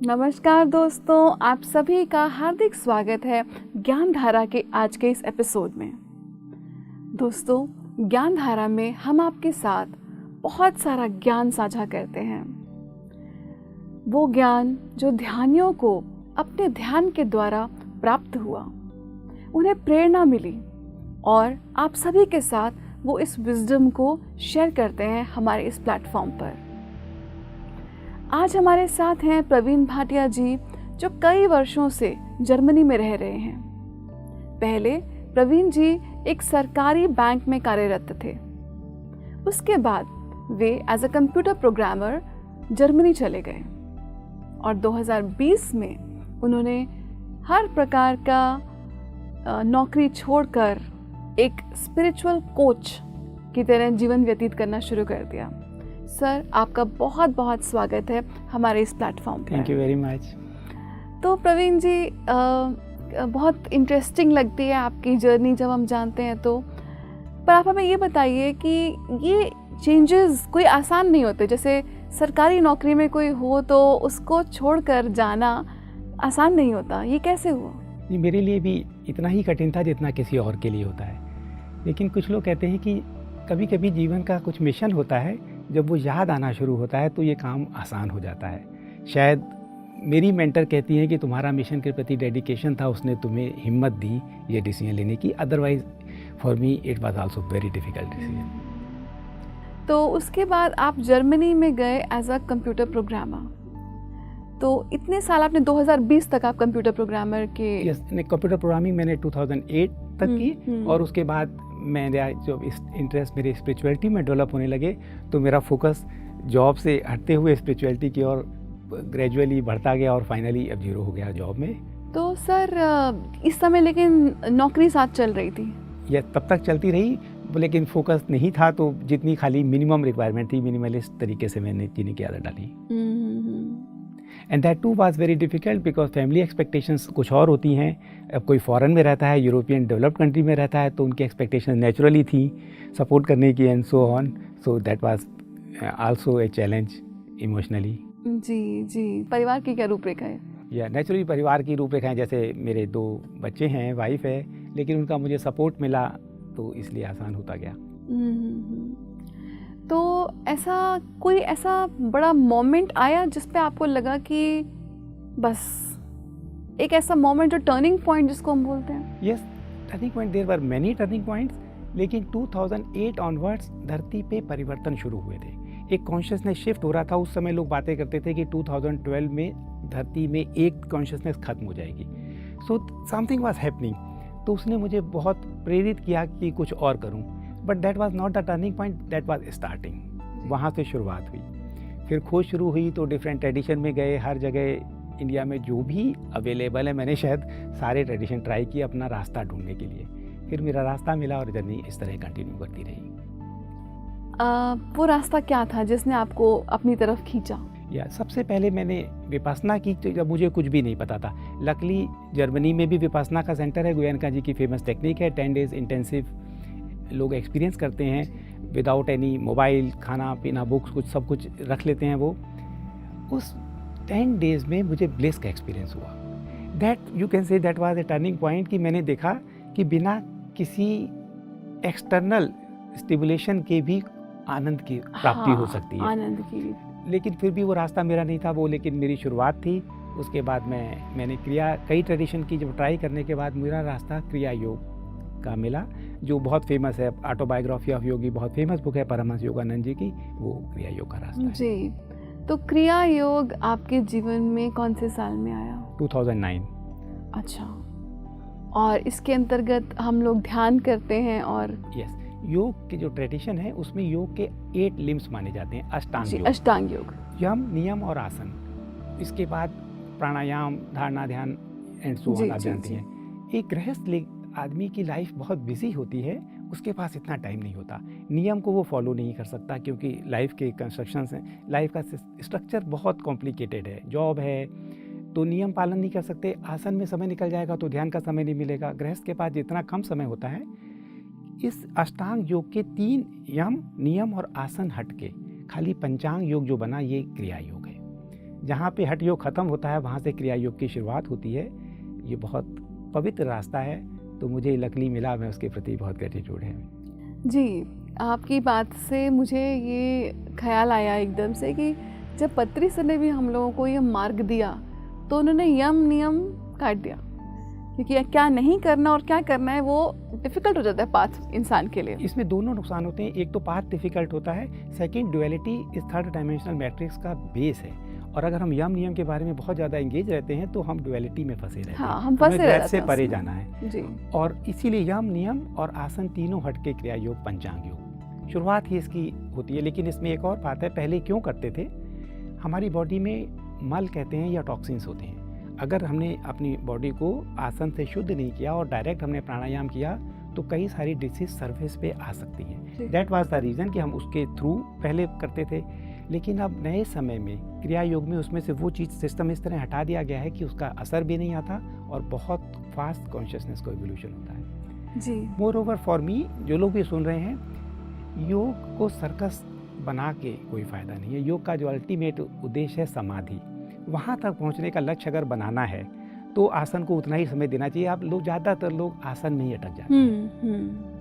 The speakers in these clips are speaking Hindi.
नमस्कार दोस्तों, आप सभी का हार्दिक स्वागत है ज्ञान धारा के आज के इस एपिसोड में। दोस्तों, ज्ञान धारा में हम आपके साथ बहुत सारा ज्ञान साझा करते हैं। वो ज्ञान जो ध्यानियों को अपने ध्यान के द्वारा प्राप्त हुआ, उन्हें प्रेरणा मिली और आप सभी के साथ वो इस विजडम को शेयर करते हैं हमारे इस प्लेटफॉर्म पर। आज हमारे साथ हैं प्रवीण भाटिया जी, जो कई वर्षों से जर्मनी में रह रहे हैं। पहले प्रवीण जी एक सरकारी बैंक में कार्यरत थे। उसके बाद वे as a computer programmer Germany चले गए और 2020 में उन्होंने हर प्रकार का नौकरी छोड़कर एक स्पिरिचुअल कोच की तरह जीवन व्यतीत करना शुरू कर दिया। सर, आपका बहुत बहुत स्वागत है हमारे इस प्लेटफॉर्म पर। Thank you very much. तो प्रवीण जी, बहुत इंटरेस्टिंग लगती है आपकी जर्नी जब हम जानते हैं तो, पर आप हमें ये बताइए कि ये चेंजेस कोई आसान नहीं होते। जैसे सरकारी नौकरी में कोई हो तो उसको छोड़कर जाना आसान नहीं होता, ये कैसे हुआ? ये मेरे लिए भी इतना ही कठिन था जितना किसी और के लिए होता है। लेकिन कुछ लोग कहते हैं कि कभी कभी जीवन का कुछ मिशन होता है, जब वो याद आना शुरू होता है तो ये काम आसान हो जाता है। शायद मेरी मेंटर कहती हैं कि तुम्हारा मिशन के प्रति डेडिकेशन था, उसने तुम्हें हिम्मत दी ये डिसीजन लेने की। Otherwise for me it was also very difficult decision. तो उसके बाद आप जर्मनी में गए एज अ कंप्यूटर प्रोग्रामर। तो इतने साल आपने 2020 तक आप कंप्यूटर प्रोग्रामर के कंप्यूटर प्रोग्रामिंग मैंने 2008 तक की और उसके बाद मेरा जो इंटरेस्ट मेरे स्पिरिचुअलिटी में डेवलप होने लगे तो मेरा फोकस जॉब से हटते हुए स्पिरिचुअलिटी की ओर ग्रेजुअली बढ़ता गया और फाइनली अब जीरो हो गया जॉब में। तो सर, इस समय लेकिन नौकरी साथ चल रही थी? यह तब तक चलती रही, लेकिन फोकस नहीं था, तो जितनी खाली मिनिमम रिक्वायरमेंट थी, मिनिमलिस्ट तरीके से मैंने जीने की आदत डाली। And that too was very difficult because family expectations कुछ और होती हैं। अब कोई फॉरेन में रहता है, यूरोपियन डेवलप्ड कंट्री में रहता है, तो उनकी एक्सपेक्टेशन नेचुरली थी सपोर्ट करने की and so on. So that was also a challenge emotionally. जी, परिवार की क्या रूपरेखा है? या नेचुरली परिवार की रूपरेखा है, जैसे मेरे 2 बच्चे हैं, वाइफ है, लेकिन उनका मुझे सपोर्ट मिला तो इसलिए आसान होता गया। तो कोई ऐसा बड़ा मोमेंट आया जिस पे आपको लगा कि बस एक ऐसा मोमेंट जो टर्निंग पॉइंट जिसको हम बोलते हैं? Yes, turning point, there were many turning points, लेकिन 2008 ऑनवर्ड्स धरती पे परिवर्तन शुरू हुए थे। एक कॉन्शियसनेस शिफ्ट हो रहा था। उस समय लोग बातें करते थे कि 2012 में धरती में एक कॉन्शियसनेस खत्म हो जाएगी। So something was happening. तो उसने मुझे बहुत प्रेरित किया कि कुछ और करूं। But that was not the turning point, that was starting. वहाँ से शुरुआत हुई। फिर खोज शुरू हुई तो डिफरेंट ट्रेडिशन में गए। हर जगह इंडिया में जो भी अवेलेबल है, मैंने शायद सारे ट्रेडिशन ट्राई किए अपना रास्ता ढूंढने के लिए। फिर मेरा रास्ता मिला और जर्नी इस तरह कंटिन्यू करती रही। वो रास्ता क्या था जिसने आपको अपनी तरफ खींचा? सबसे पहले मैंने विपासना की जब मुझे कुछ भी नहीं पता था। लकली जर्मनी में भी विपासना का सेंटर है। गोयनका जी की फेमस टेक्निक है, 10 डेज इंटेंसिव लोग एक्सपीरियंस करते हैं विदाउट एनी मोबाइल, खाना पीना, बुक्स, कुछ सब कुछ रख लेते हैं वो। उस 10 डेज में मुझे ब्लिस का एक्सपीरियंस हुआ। That you can say that was a turning point कि मैंने देखा कि बिना किसी एक्सटर्नल स्टिमुलेशन के भी आनंद की प्राप्ति हो सकती है। आनंद की। लेकिन फिर भी वो रास्ता मेरा नहीं था वो, लेकिन मेरी शुरुआत थी। उसके बाद मैंने कई ट्रेडिशन की जब ट्राई करने के बाद मेरा रास्ता क्रिया योग का मिला, जो बहुत फेमस है। ऑटोबायोग्राफी ऑफ योगी बहुत फेमस बुक है परमहंस योगानंद जी की, वो क्रिया योग का रास्ता है। जी, तो क्रिया योग आपके जीवन में कौन से साल में आया? 2009। अच्छा, और इसके अंतर्गत हम लोग ध्यान करते हैं और यस, योग की जो ट्रेडिशन है उसमें योग के 8 लिम्स माने जाते हैं। अष्टांग योग, यम, नियम और आसन। इसके बाद प्राणायाम, धारणा, ध्यान एंड सो ऑन आप जानती हैं। एक गृहस्थ आदमी की लाइफ बहुत बिजी होती है, उसके पास इतना टाइम नहीं होता। नियम को वो फॉलो नहीं कर सकता क्योंकि लाइफ के कंस्ट्रक्शंस हैं, लाइफ का स्ट्रक्चर बहुत कॉम्प्लिकेटेड है, जॉब है, तो नियम पालन नहीं कर सकते। आसन में समय निकल जाएगा तो ध्यान का समय नहीं मिलेगा। गृहस्थ के पास जितना कम समय होता है, इस अष्टांग योग के 3 यम, नियम और आसन हट के खाली पंचांग योग जो बना, ये क्रिया योग है। जहाँ पे हठ योग खत्म होता है वहाँ से क्रिया योग की शुरुआत होती है। ये बहुत पवित्र रास्ता है, तो मुझे लकली मिला, मैं उसके प्रति बहुत ग्रेटिट्यूड है। जी, आपकी बात से मुझे ये ख्याल आया एकदम से कि जब पत्री सर ने भी हम लोगों को ये मार्ग दिया तो उन्होंने यम नियम काट दिया, क्योंकि क्या नहीं करना और क्या करना है वो डिफ़िकल्ट हो जाता है पाथ इंसान के लिए। इसमें दोनों नुकसान होते हैं, एक तो पाथ डिफिकल्ट होता है, सेकंड ड्युअलिटी इस थर्ड डायमेंशनल मैट्रिक्स का बेस है, और अगर हम यम नियम के बारे में बहुत ज़्यादा एंगेज रहते हैं तो हम ड्युअलिटी में फंसे रहते हैं। हाँ, हम फंसे रहते हैं, से परे जाना है जी। और इसीलिए यम नियम और आसन तीनों हट के क्रिया योग पंचांग योग शुरुआत ही इसकी होती है। लेकिन इसमें एक और बात है, पहले क्यों करते थे, हमारी बॉडी में मल कहते हैं या टॉक्सिन्स होते हैं। अगर हमने अपनी बॉडी को आसन से शुद्ध नहीं किया और डायरेक्ट हमने प्राणायाम किया तो कई सारी डिसीज सरफेस पे आ सकती हैं। दैट वाज द रीज़न कि हम उसके थ्रू पहले करते थे। लेकिन अब नए समय में क्रिया योग में उसमें से वो चीज़ सिस्टम इस तरह हटा दिया गया है कि उसका असर भी नहीं आता और बहुत फास्ट कॉन्शियसनेस का इवोल्यूशन होता है। जी। मोर ओवर फॉर मी, जो लोग भी सुन रहे हैं, योग को सर्कस बना के कोई फ़ायदा नहीं है। योग का जो अल्टीमेट उद्देश्य है समाधि, वहाँ तक पहुँचने का लक्ष्य अगर बनाना है तो आसन को उतना ही समय देना चाहिए। आप लोग, ज़्यादातर लोग आसन में ही अटक जाते हैं।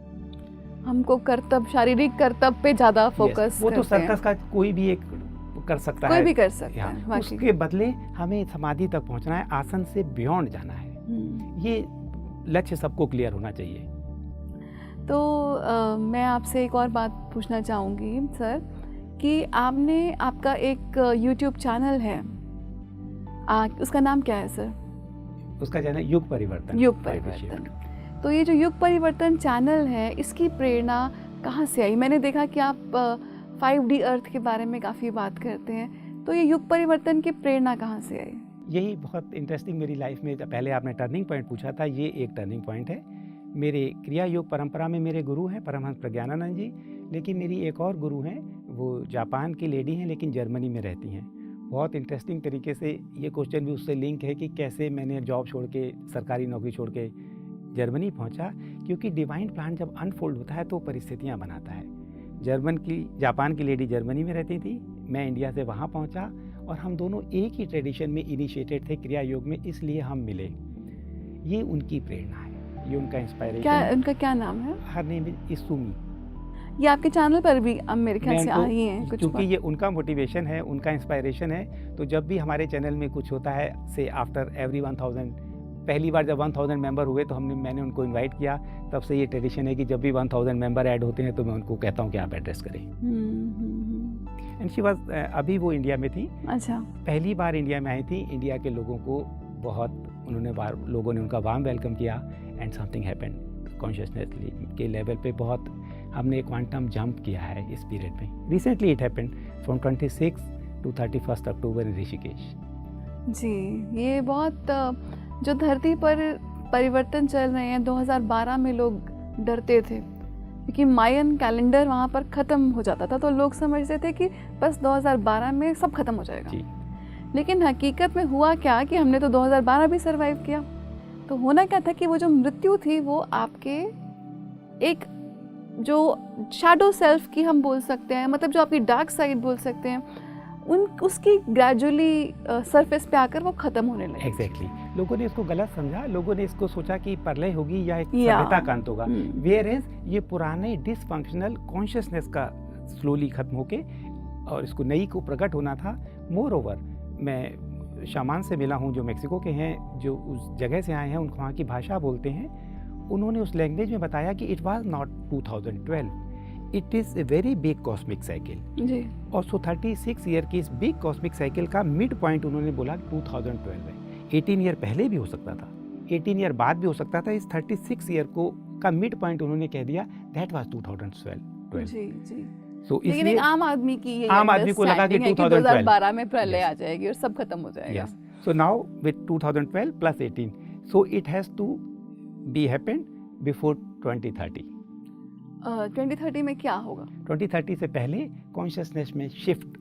हमको कर्तव्य, शारीरिक कर्तव्य पे ज़्यादा फोकस वो तो सर्कस का कोई भी एक कर सकता है, कोई भी कर सकता है। उसके बदले हमें समाधि तक पहुँचना है, आसन से बियॉन्ड जाना है। ये लक्ष्य सबको क्लियर होना चाहिए। तो मैं आपसे एक और बात पूछना चाहूँगी सर कि आपका एक YouTube चैनल है, उसका नाम क्या है सर? उसका चैनल युग परिवर्तन। युग परिवर्तन। तो ये जो युग परिवर्तन चैनल है, इसकी प्रेरणा कहाँ से आई? मैंने देखा कि आप 5D अर्थ के बारे में काफ़ी बात करते हैं, तो ये युग परिवर्तन की प्रेरणा कहाँ से आई? यही बहुत इंटरेस्टिंग मेरी लाइफ में, पहले आपने टर्निंग पॉइंट पूछा था, ये एक टर्निंग पॉइंट है। मेरे क्रिया योग परंपरा में मेरे गुरु हैं परमहंस प्रज्ञानानंद जी, लेकिन मेरी एक और गुरु हैं, वो जापान की लेडी हैं लेकिन जर्मनी में रहती हैं। बहुत इंटरेस्टिंग तरीके से ये क्वेश्चन भी उससे लिंक है कि कैसे मैंने जॉब छोड़ के, सरकारी नौकरी छोड़ के जर्मनी पहुंचा, क्योंकि डिवाइन प्लान जब अनफोल्ड होता है तो परिस्थितियां बनाता है। जापान की लेडी जर्मनी में रहती थी, मैं इंडिया से वहाँ पहुँचा और हम दोनों एक ही ट्रेडिशन में इनिशिएटेड थे क्रिया योग में, इसलिए हम मिले। ये उनकी प्रेरणा है, ये उनका इंस्पायरेशन। उनका क्या नाम है? Her name is Izumi. ये आपके चैनल पर भी अब मेरे ख्याल से आई हैं कुछ, क्योंकि ये उनका मोटिवेशन है, उनका इंस्पायरेशन है। तो जब भी हमारे चैनल में कुछ होता है, से आफ्टर एवरी 1000, पहली बार जब 1000 मेंबर हुए तो मैंने उनको इनवाइट किया, तब से ये ट्रेडिशन है कि जब भी 1000 मेंबर ऐड होते हैं तो मैं उनको कहता हूँ कि आप एड्रेस करें। एंड शी वाज, अभी वो इंडिया में थी। अच्छा। पहली बार इंडिया में आई थी। इंडिया के लोगों को लोगों ने उनका वार्म वेलकम किया एंड समथिंग हैपेंड कॉन्शियसनेस के लेवल पे। बहुत हमने क्वांटम जंप किया है इस पीरियड में। Recently it happened from 26 to 31 अक्टूबर इन ऋषिकेश। जी, ये बहुत जो धरती पर परिवर्तन चल रहे हैं, 2012 में लोग डरते थे क्योंकि मायन कैलेंडर वहाँ पर ख़त्म हो जाता था, तो लोग समझते थे कि बस 2012 में सब खत्म हो जाएगा। जी। लेकिन हकीकत में हुआ क्या कि हमने तो 2012 भी सरवाइव किया। तो होना क्या था कि वो जो मृत्यु थी वो आपके एक जो शैडो सेल्फ की हम बोल सकते हैं, मतलब जो आपकी डार्क साइड बोल सकते हैं, उसकी ग्रेजुअली सरफेस पे आकर वो खत्म होने लगी। एग्जैक्टली। लोगों ने इसको गलत समझा, लोगों ने इसको सोचा कि प्रलय होगी या एक सभ्यता का अंत होगा। वेयर एज ये पुराने डिसफंक्शनल कॉन्शियसनेस का स्लोली खत्म होके और इसको नई को प्रकट होना था। मोर ओवर, मैं शामान से मिला हूँ जो मेक्सिको के हैं, जो उस जगह से आए हैं, उनको वहाँ की भाषा बोलते हैं। उन्होंने उस लैंग्वेज में बताया कि it was not 2012, it is a very big cosmic cycle जी। और सो 36 ईयर की इस बिग कॉस्मिक साइकिल का मिड पॉइंट उन्होंने बोला 2012 है। 18 ईयर पहले भी हो सकता था, 18 ईयर बाद भी हो सकता था। इस 36 ईयर का मिड पॉइंट उन्होंने कह दिया दैट वाज 2012 जी जी। So, लेकिन एक आम आदमी की आम आदमी को लगा कि 2012 में प्रलय आ जाएगी और सब खत्म हो जाएगा। So now with 2012 plus 18, so it has to be happened before 2030. 2030 में क्या होगा? 2030 से पहले कॉन्शियसनेस में शिफ्ट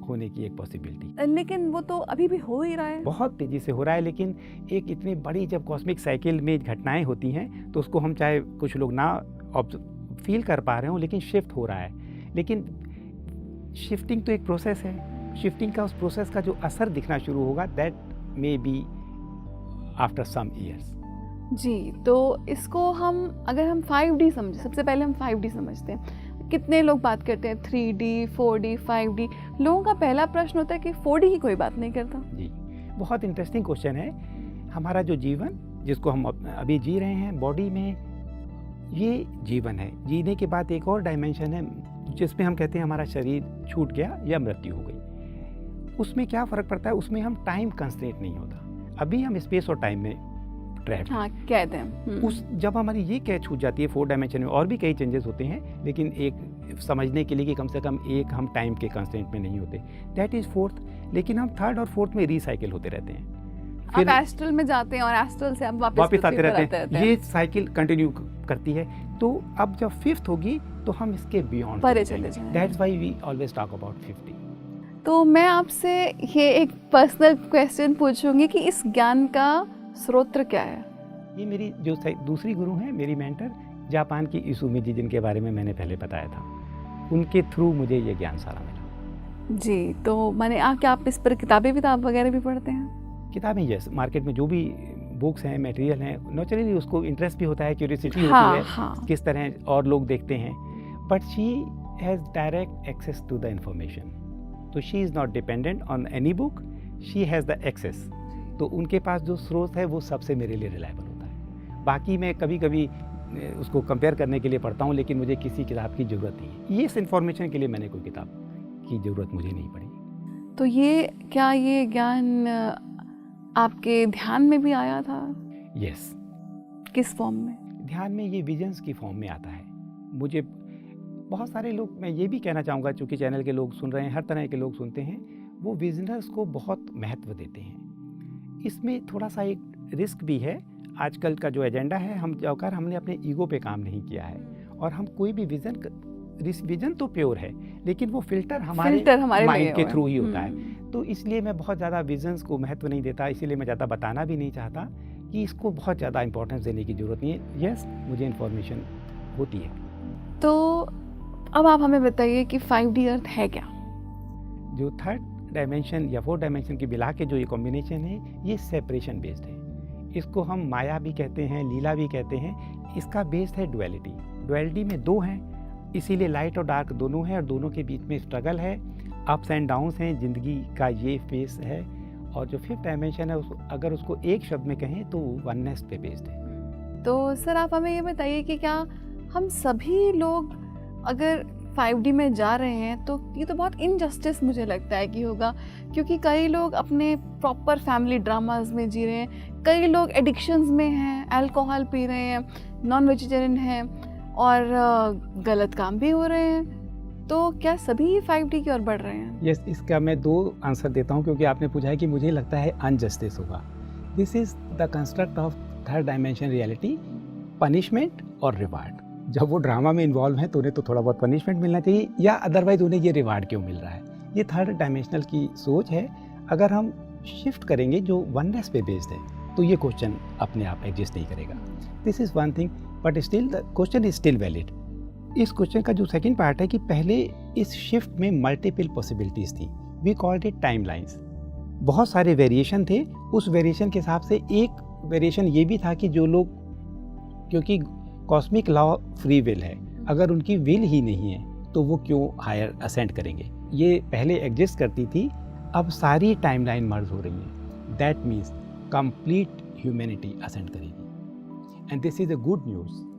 होने की एक पॉसिबिलिटी। लेकिन वो तो अभी भी हो ही रहा है, बहुत तेजी से हो रहा है। लेकिन एक इतनी बड़ी जब कॉस्मिक साइकिल में घटनाएं होती हैं तो उसको हम चाहे कुछ लोग ना फील कर पा रहे हो, लेकिन शिफ्ट हो रहा है। लेकिन शिफ्टिंग तो एक प्रोसेस है। शिफ्टिंग का उस प्रोसेस का जो असर दिखना शुरू होगा, that maybe after some years. जी, तो इसको अगर हम 5D समझें, सबसे पहले हम 5D समझते हैं। कितने लोग बात करते हैं 3D, 4D, 5D। लोगों का पहला प्रश्न होता है कि 4D की कोई बात नहीं करता। जी, बहुत इंटरेस्टिंग क्वेश्चन है। हमारा जो जीवन जिसको हम अभी जी रहे हैं बॉडी में, ये जीवन है। जीने के बाद एक और डायमेंशन है जिसमें हम कहते हैं हमारा शरीर छूट गया या मृत्यु हो गई। उसमें क्या फ़र्क पड़ता है, उसमें हम टाइम कंस्ट्रेंट नहीं होता। अभी हम स्पेस और टाइम में ट्रैप, हाँ, कहते हैं। उस जब हमारी ये कैच छूट जाती है 4 डायमेंशन में, और भी कई चेंजेस होते हैं, लेकिन एक समझने के लिए कि कम से कम एक हम टाइम के कंस्ट्रेंट में नहीं होते, दैट इज़ 4th। लेकिन हम 3rd और 4th में रिसाइकिल होते रहते हैं। आप एस्ट्रल में जाते हैं और एस्ट्रल से हम वापस आते रहते हैं। ये साइकिल कंटिन्यू करती है। तो अब जब 5th होगी तो हम इसके बियॉन्ड परे चले जाएंगे। That's why we always talk about 50। तो मैं आपसे ये एक पर्सनल क्वेश्चन पूछूंगी कि इस ज्ञान का स्रोत क्या है? ये मेरी जो दूसरी गुरु हैं, मेरी मेंटर जापान की इसुमी, जिनके बारे में मैंने पहले बताया था, उनके थ्रू मुझे ये ज्ञान सारा मिला। जी, तो मैंने क्या आप इस पर किताबें वगैरह भी पढ़ते हैं? किताबें, यस, मार्केट में जो भी बुक्स हैं, मटेरियल हैं, नेचुरली उसको इंटरेस्ट भी होता है, क्यूरियोसिटी हाँ, होती है, हाँ। किस तरह और लोग देखते हैं, but she has direct access to the information. तो she is not dependent on any book, she has the access. तो उनके पास जो स्रोत है वो सबसे मेरे लिए रिलायबल होता है। बाकी मैं कभी कभी उसको कंपेयर करने के लिए पढ़ता हूँ, लेकिन मुझे किसी किताब की ज़रूरत नहीं है। ये इस इन्फॉर्मेशन के लिए मैंने कोई किताब की ज़रूरत मुझे नहीं पड़ी। तो ये ज्ञान आपके ध्यान में भी आया था? यस। किस फॉर्म में? ध्यान में ये विजन्स की फॉर्म में आता है। मुझे बहुत सारे लोग, मैं ये भी कहना चाहूँगा, चूँकि चैनल के लोग सुन रहे हैं, हर तरह के लोग सुनते हैं, वो विजनर्स को बहुत महत्व देते हैं। इसमें थोड़ा सा एक रिस्क भी है। आजकल का जो एजेंडा है, हमने अपने ईगो पे काम नहीं किया है, और हम कोई भी विजन तो प्योर है, लेकिन वो फिल्टर हमारे माइंड के थ्रू ही होता है। तो इसलिए मैं बहुत ज़्यादा विजन्स को महत्व नहीं देता, इसीलिए मैं ज़्यादा बताना भी नहीं चाहता कि इसको बहुत ज़्यादा इंपॉर्टेंस देने की ज़रूरत नहीं है। यस, मुझे इन्फॉर्मेशन होती है। तो अब आप हमें बताइए कि 5D अर्थ है क्या? जो 3rd डायमेंशन या 4th डायमेंशन की मिला के जो ये कॉम्बिनेशन है, ये सेपरेशन बेस्ड है। इसको हम माया भी कहते हैं, लीला भी कहते हैं। इसका बेस्ड है डुअलिटी। डुअलिटी में 2 हैं, इसीलिए लाइट और डार्क दोनों हैं, और दोनों के बीच में स्ट्रगल है, अप्स एंड डाउन्स हैं, ज़िंदगी का ये फेस है। और जो 5th डायमेंशन है, अगर उसको एक शब्द में कहें तो वननेस पे बेस्ड है। तो सर, आप हमें ये बताइए कि क्या हम सभी लोग अगर 5D में जा रहे हैं, तो ये तो बहुत इनजस्टिस मुझे लगता है कि होगा, क्योंकि कई लोग अपने प्रॉपर फैमिली ड्रामाज में जी रहे हैं, कई लोग एडिक्शंस में हैं, अल्कोहल पी रहे हैं, नॉन वेजिटेरियन हैं, और गलत काम भी हो रहे हैं। तो क्या सभी 5D की ओर बढ़ रहे हैं? यस, इसका मैं 2 आंसर देता हूँ, क्योंकि आपने पूछा है कि मुझे लगता है अनजस्टिस होगा। This is the construct of 3rd dimension reality, punishment और रिवार्ड। जब वो ड्रामा में इन्वॉल्व हैं तो उन्हें तो थोड़ा बहुत पनिशमेंट मिलना चाहिए, या अदरवाइज उन्हें ये रिवार्ड क्यों मिल रहा है। ये 3rd डायमेंशनल की सोच है। अगर हम शिफ्ट करेंगे जो वननेस पे बेस्ड है, तो ये क्वेश्चन अपने आप एग्जिस्ट नहीं करेगा। This is one thing, but still the question is still valid. इस क्वेश्चन का जो सेकंड पार्ट है कि पहले इस शिफ्ट में मल्टीपल पॉसिबिलिटीज़ थी, we called it time lines. बहुत सारे वेरिएशन थे। उस वेरिएशन के हिसाब से एक वेरिएशन ये भी था कि जो लोग, क्योंकि कॉस्मिक लॉ फ्री विल है, अगर उनकी विल ही नहीं है तो वो क्यों हायर असेंड करेंगे। ये पहले एग्जिस्ट करती थी, अब सारी टाइमलाइन मर्ज हो रही है। That means complete humanity ascend करेगी, and this is a good news.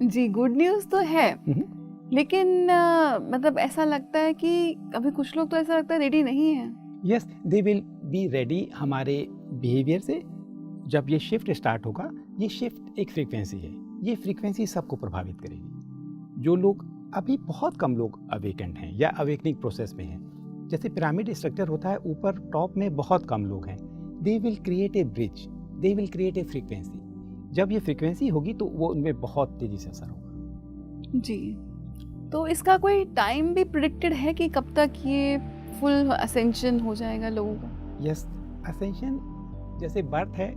जी, गुड न्यूज़ तो है, लेकिन मतलब ऐसा लगता है कि अभी कुछ लोग तो ऐसा लगता है रेडी नहीं है। Yes, they will be ready हमारे बिहेवियर से। जब ये शिफ्ट स्टार्ट होगा, ये शिफ्ट एक फ्रीक्वेंसी है, ये फ्रीक्वेंसी सबको प्रभावित करेगी। जो लोग, अभी बहुत कम लोग अवेकेंड हैं या अवेकनिंग प्रोसेस में हैं। जैसे पिरामिड स्ट्रक्चर होता है, ऊपर टॉप में बहुत कम लोग हैं, they will create a bridge, they will create a frequency. जब ये फ्रीक्वेंसी होगी तो वो उनमें बहुत तेज़ी से असर होगा। जी, तो इसका कोई टाइम भी प्रिडिक्टेड है कि कब तक ये फुल असेंशन हो जाएगा लोगों का? यस, असेंशन जैसे बर्थ है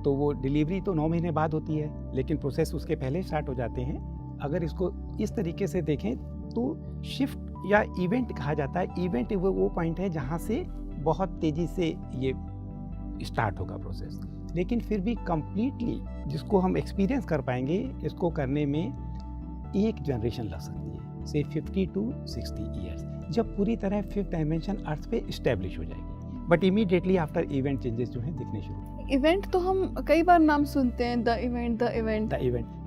तो वो डिलीवरी तो 9 महीने बाद होती है, लेकिन प्रोसेस उसके पहले स्टार्ट हो जाते हैं। अगर इसको इस तरीके से देखें तो शिफ्ट या इवेंट कहा जाता है। इवेंट वो पॉइंट है जहाँ से बहुत तेज़ी से ये स्टार्ट होगा प्रोसेस, लेकिन फिर भी कंप्लीटली जिसको हम एक्सपीरियंस कर पाएंगे, इसको करने में एक जनरेशन लग सकती है, से 50 to 60 ईयर्स, जब पूरी तरह फिफ्थ डायमेंशन अर्थ पे इस्टेब्लिश हो जाएगी। But immediately after event changes जो हैं दिखने शुरू। इवेंट तो हम कई बार नाम सुनते हैं, द इवेंट।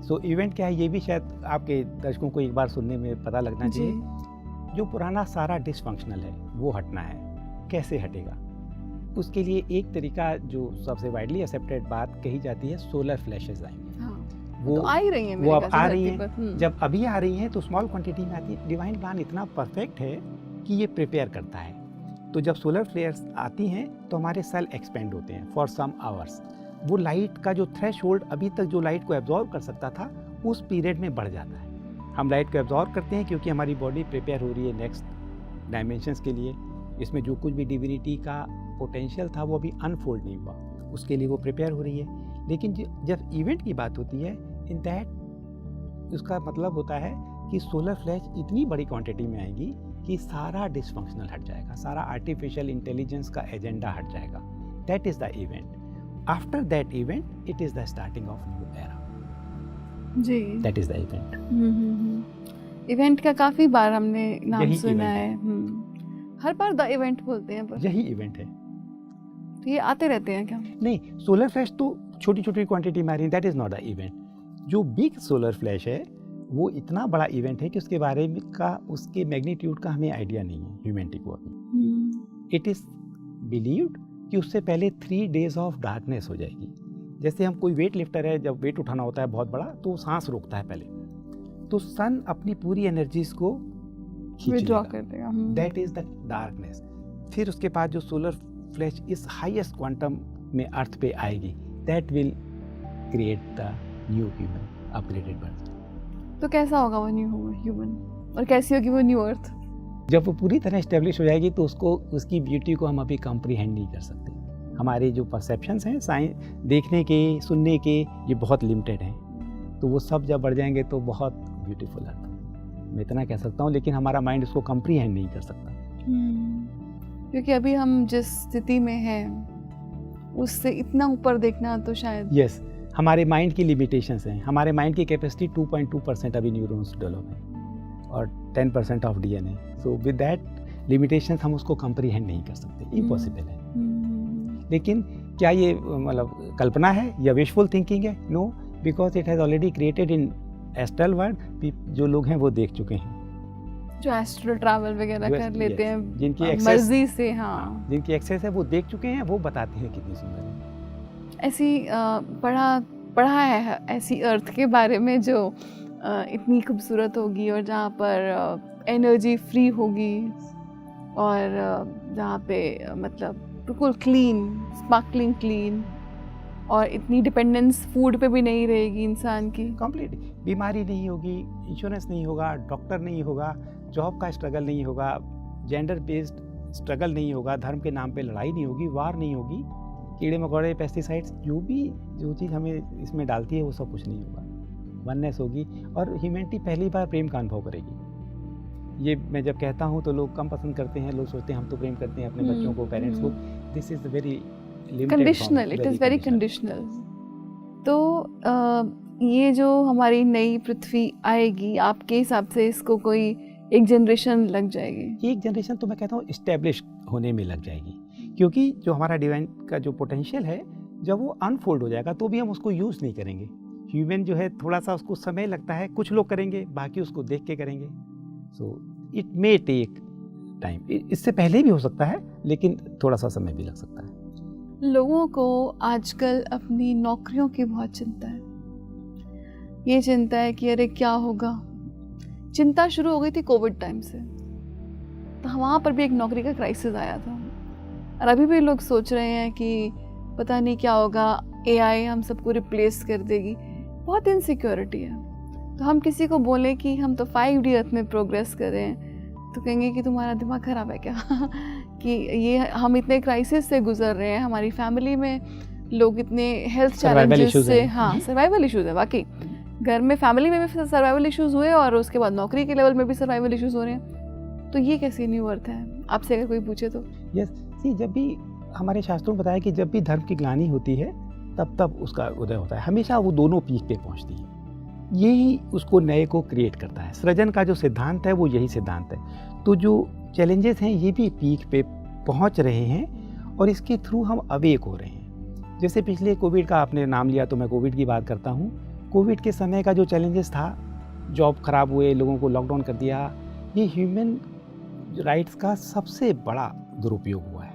सो इवेंट क्या है, ये भी शायद आपके दर्शकों को एक बार सुनने में पता लगना चाहिए। जो पुराना सारा डिसफंक्शनल है वो हटना है। कैसे हटेगा? उसके लिए एक तरीका जो सबसे वाइडली एक्सेप्टेड बात कही जाती है, सोलर फ्लैशेस आएंगे। हाँ, वो तो आ ही रही हैं, वो अब आ रही हैं। जब अभी आ रही हैं तो स्मॉल क्वांटिटी में आती है। डिवाइन प्लान इतना परफेक्ट है कि ये प्रिपेयर करता है। तो जब सोलर फ्लेयर्स आती हैं तो हमारे सेल एक्सपेंड होते हैं फॉर सम आवर्स। वो लाइट का जो थ्रेशोल्ड अभी तक जो लाइट को एब्जॉर्ब कर सकता था, उस पीरियड में बढ़ जाता है। हम लाइट को एब्जॉर्ब करते हैं क्योंकि हमारी बॉडी प्रिपेयर हो रही है नेक्स्ट डायमेंशंस के लिए। इसमें जो कुछ भी डिविनिटी का पोटेंशियल था वो अभी अनफोल्ड नहीं हुआ, उसके लिए वो प्रिपेयर हो रही है। लेकिन जब इवेंट की बात होती है, इन दैट उसका मतलब होता है कि सोलर फ्लैश इतनी बड़ी क्वांटिटी में आएगी कि सारा डिसफंक्शनल हट जाएगा, सारा आर्टिफिशियल इंटेलिजेंस का एजेंडा हट जाएगा। That is the event. After that event it is the starting of new era जी। That is the event. Event का काफी बार हमने नाम यही सुना event है। हर बार द इवेंट बोलते हैं, पर यही इवेंट है। तो ये आते रहते हैं क्या? नहीं, सोलर फ्लैश तो छोटी छोटी क्वांटिटी में आ रही है, that is not the event. जो बिग सोलर फ्लैश है वो इतना बड़ा इवेंट है कि उसके बारे में उसके मैग्नीट्यूड का हमें आइडिया नहीं है ह्यूमैनिटी को अभी। इट इज बिलीव्ड कि उससे पहले 3 days ऑफ डार्कनेस हो जाएगी। जैसे हम कोई वेट लिफ्टर है, जब वेट उठाना होता है बहुत बड़ा तो वो सांस रोकता है पहले, तो सन अपनी पूरी एनर्जीज को विड्रॉ कर देगा। That is the darkness. फिर उसके बाद जो सोलर फ्लैश इस हाईएस्ट क्वांटम में अर्थ पे आएगी, that will create the new human upgraded birth. तो कैसा होगा वो न्यू ह्यूमन, और कैसी होगी वो न्यू अर्थ? जब वो पूरी तरह एस्टेब्लिश हो जाएगी तो उसकी ब्यूटी को हम अभी कॉम्प्रीहेंड नहीं कर सकते। हमारे जो परसेप्शंस हैं साइंस देखने के, सुनने के, ये बहुत लिमिटेड हैं। तो वो सब जब बढ़ जाएंगे तो बहुत ब्यूटीफुल अर्थ, मैं इतना कह सकता हूँ। लेकिन हमारा माइंड उसको कॉम्प्रीहेंड नहीं कर सकता, क्योंकि अभी हम जिस स्थिति में हैं उससे इतना ऊपर देखना तो शायद यस हमारे माइंड की लिमिटेशंस हैं। हमारे माइंड की कैपेसिटी 2.2% अभी न्यूरॉन्स डेवलप है और 10% of DNA. So with that limitations हम उसको कॉम्प्रीहेंड नहीं कर सकते, इम्पॉसिबल है। लेकिन क्या ये मतलब कल्पना है या विशफुल थिंकिंग है? No, because it has already created in astral world. जो लोग हैं वो देख चुके हैं, जो एस्ट्रल ट्रैवल वगैरह कर लेते हैं जिनकी मर्जी से। हाँ, जिनकी एक्सेस है वो देख चुके हैं, वो बताते हैं कितनी सुंदर है। ऐसी पढ़ा है ऐसी अर्थ के बारे में जो इतनी खूबसूरत होगी और जहाँ पर एनर्जी फ्री होगी और जहाँ पे मतलब बिल्कुल क्लीन, स्पार्कलिंग क्लीन, और इतनी डिपेंडेंस फूड पे भी नहीं रहेगी इंसान की। कंप्लीट बीमारी नहीं होगी, इंश्योरेंस नहीं होगा, डॉक्टर नहीं होगा, जॉब का स्ट्रगल नहीं होगा, जेंडर बेस्ड स्ट्रगल नहीं होगा, धर्म के नाम पे लड़ाई नहीं होगी, वार नहीं होगी, कीड़े मकोड़े, पेस्टिसाइड्स, जो चीज़ हमें इसमें डालती है वो सब कुछ नहीं होगा। वननेस होगी और ह्यूमैनिटी पहली बार प्रेम का अनुभव करेगी। ये मैं जब कहता हूँ तो लोग कम पसंद करते हैं, लोग सोचते हैं हम तो प्रेम करते हैं अपने बच्चों को, पेरेंट्स को। This is very conditional, it is very conditional. तो ये जो हमारी नई पृथ्वी आएगी, आपके हिसाब से इसको कोई एक जनरेशन लग जाएगी? एक जनरेशन तो मैं कहता हूँ इस्टेब्लिश होने में लग जाएगी, क्योंकि जो हमारा डिवाइन का जो पोटेंशियल है जब वो अनफोल्ड हो जाएगा तो भी हम उसको यूज़ नहीं करेंगे। ह्यूमन जो है थोड़ा सा उसको समय लगता है, कुछ लोग करेंगे, बाकी उसको देख के करेंगे। So it may take time, इससे पहले भी हो सकता है लेकिन थोड़ा सा समय भी लग सकता है। लोगों को आजकल अपनी नौकरियों की बहुत चिंता है। ये चिंता है कि अरे क्या होगा। चिंता शुरू हो गई थी कोविड टाइम से, तो वहाँ पर भी एक नौकरी का क्राइसिस आया था, और अभी भी लोग सोच रहे हैं कि पता नहीं क्या होगा, एआई हम सबको रिप्लेस कर देगी। बहुत इनसिक्योरिटी है। तो हम किसी को बोलें कि हम तो 5D अर्थ में प्रोग्रेस कर रहे हैं तो कहेंगे कि तुम्हारा दिमाग खराब है क्या कि ये हम इतने क्राइसिस से गुजर रहे हैं, हमारी फैमिली में लोग इतने हेल्थ चैलेंजेस से, हाँ सर्वाइवल इश्यूज है। वाकई घर में फैमिली में भी सर्वाइवल इश्यूज हुए और उसके बाद नौकरी के लेवल में भी सर्वाइवल इश्यूज हो रहे हैं। तो तो ये कैसी न्यू अर्थ है आपसे अगर कोई पूछे तो? यस सी, जब भी हमारे शास्त्रों में बताया कि जब भी धर्म की ग्लानि होती है तब उसका उदय होता है। हमेशा वो दोनों पीक पे पहुंचती है। यही उसको नए को क्रिएट करता है। सृजन का जो सिद्धांत है वो यही सिद्धांत है। तो जो चैलेंजेस हैं ये भी पीक पे पहुंच रहे हैं और इसके थ्रू हम अवेक हो रहे हैं। जैसे पिछले कोविड का आपने नाम लिया तो मैं कोविड की बात करता हूँ। कोविड के समय का जो चैलेंजेस था, जॉब खराब हुए, लोगों को लॉकडाउन कर दिया, ये ह्यूमन राइट्स का सबसे बड़ा दुरुपयोग हुआ है।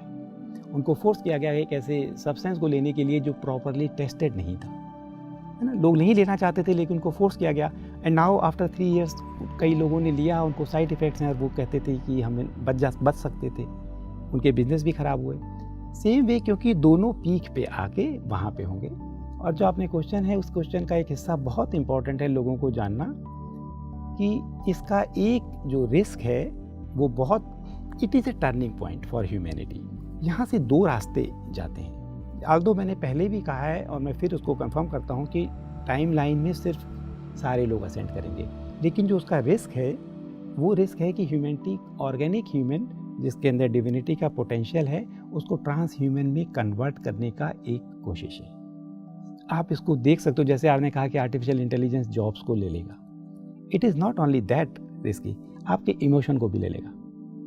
उनको फोर्स किया गया एक ऐसे सब्सटेंस को लेने के लिए जो प्रॉपरली टेस्टेड नहीं था, है ना। लोग नहीं लेना चाहते थे लेकिन उनको फोर्स किया गया। एंड नाउ आफ्टर 3 इयर्स कई लोगों ने लिया, उनको साइड इफ़ेक्ट्स हैं और वो कहते थे कि हमें बच सकते थे, उनके बिजनेस भी ख़राब हुए। सेम वे, क्योंकि दोनों पीक पे आके वहाँ पे होंगे। और जो आपने क्वेश्चन है, उस क्वेश्चन का एक हिस्सा बहुत इंपॉर्टेंट है लोगों को जानना कि इसका एक जो रिस्क है वो बहुत, it is A turning point for humanity. यहाँ से 2 रास्ते जाते हैं। आल्दो मैंने पहले भी कहा है और मैं फिर उसको कंफर्म करता हूँ कि टाइम लाइन में सिर्फ सारे लोग असेंड करेंगे, लेकिन जो उसका रिस्क है वो रिस्क है कि ह्यूमैनिटी, ऑर्गेनिक ह्यूमन जिसके अंदर डिविनिटी का पोटेंशियल है, उसको ट्रांस ह्यूमन में कन्वर्ट करने का एक कोशिश है। आप इसको देख सकते हो, जैसे आपने कहा कि आर्टिफिशियल इंटेलिजेंस जॉब्स को ले लेगा। It is not only that risky, आपके इमोशन को भी ले लेगा।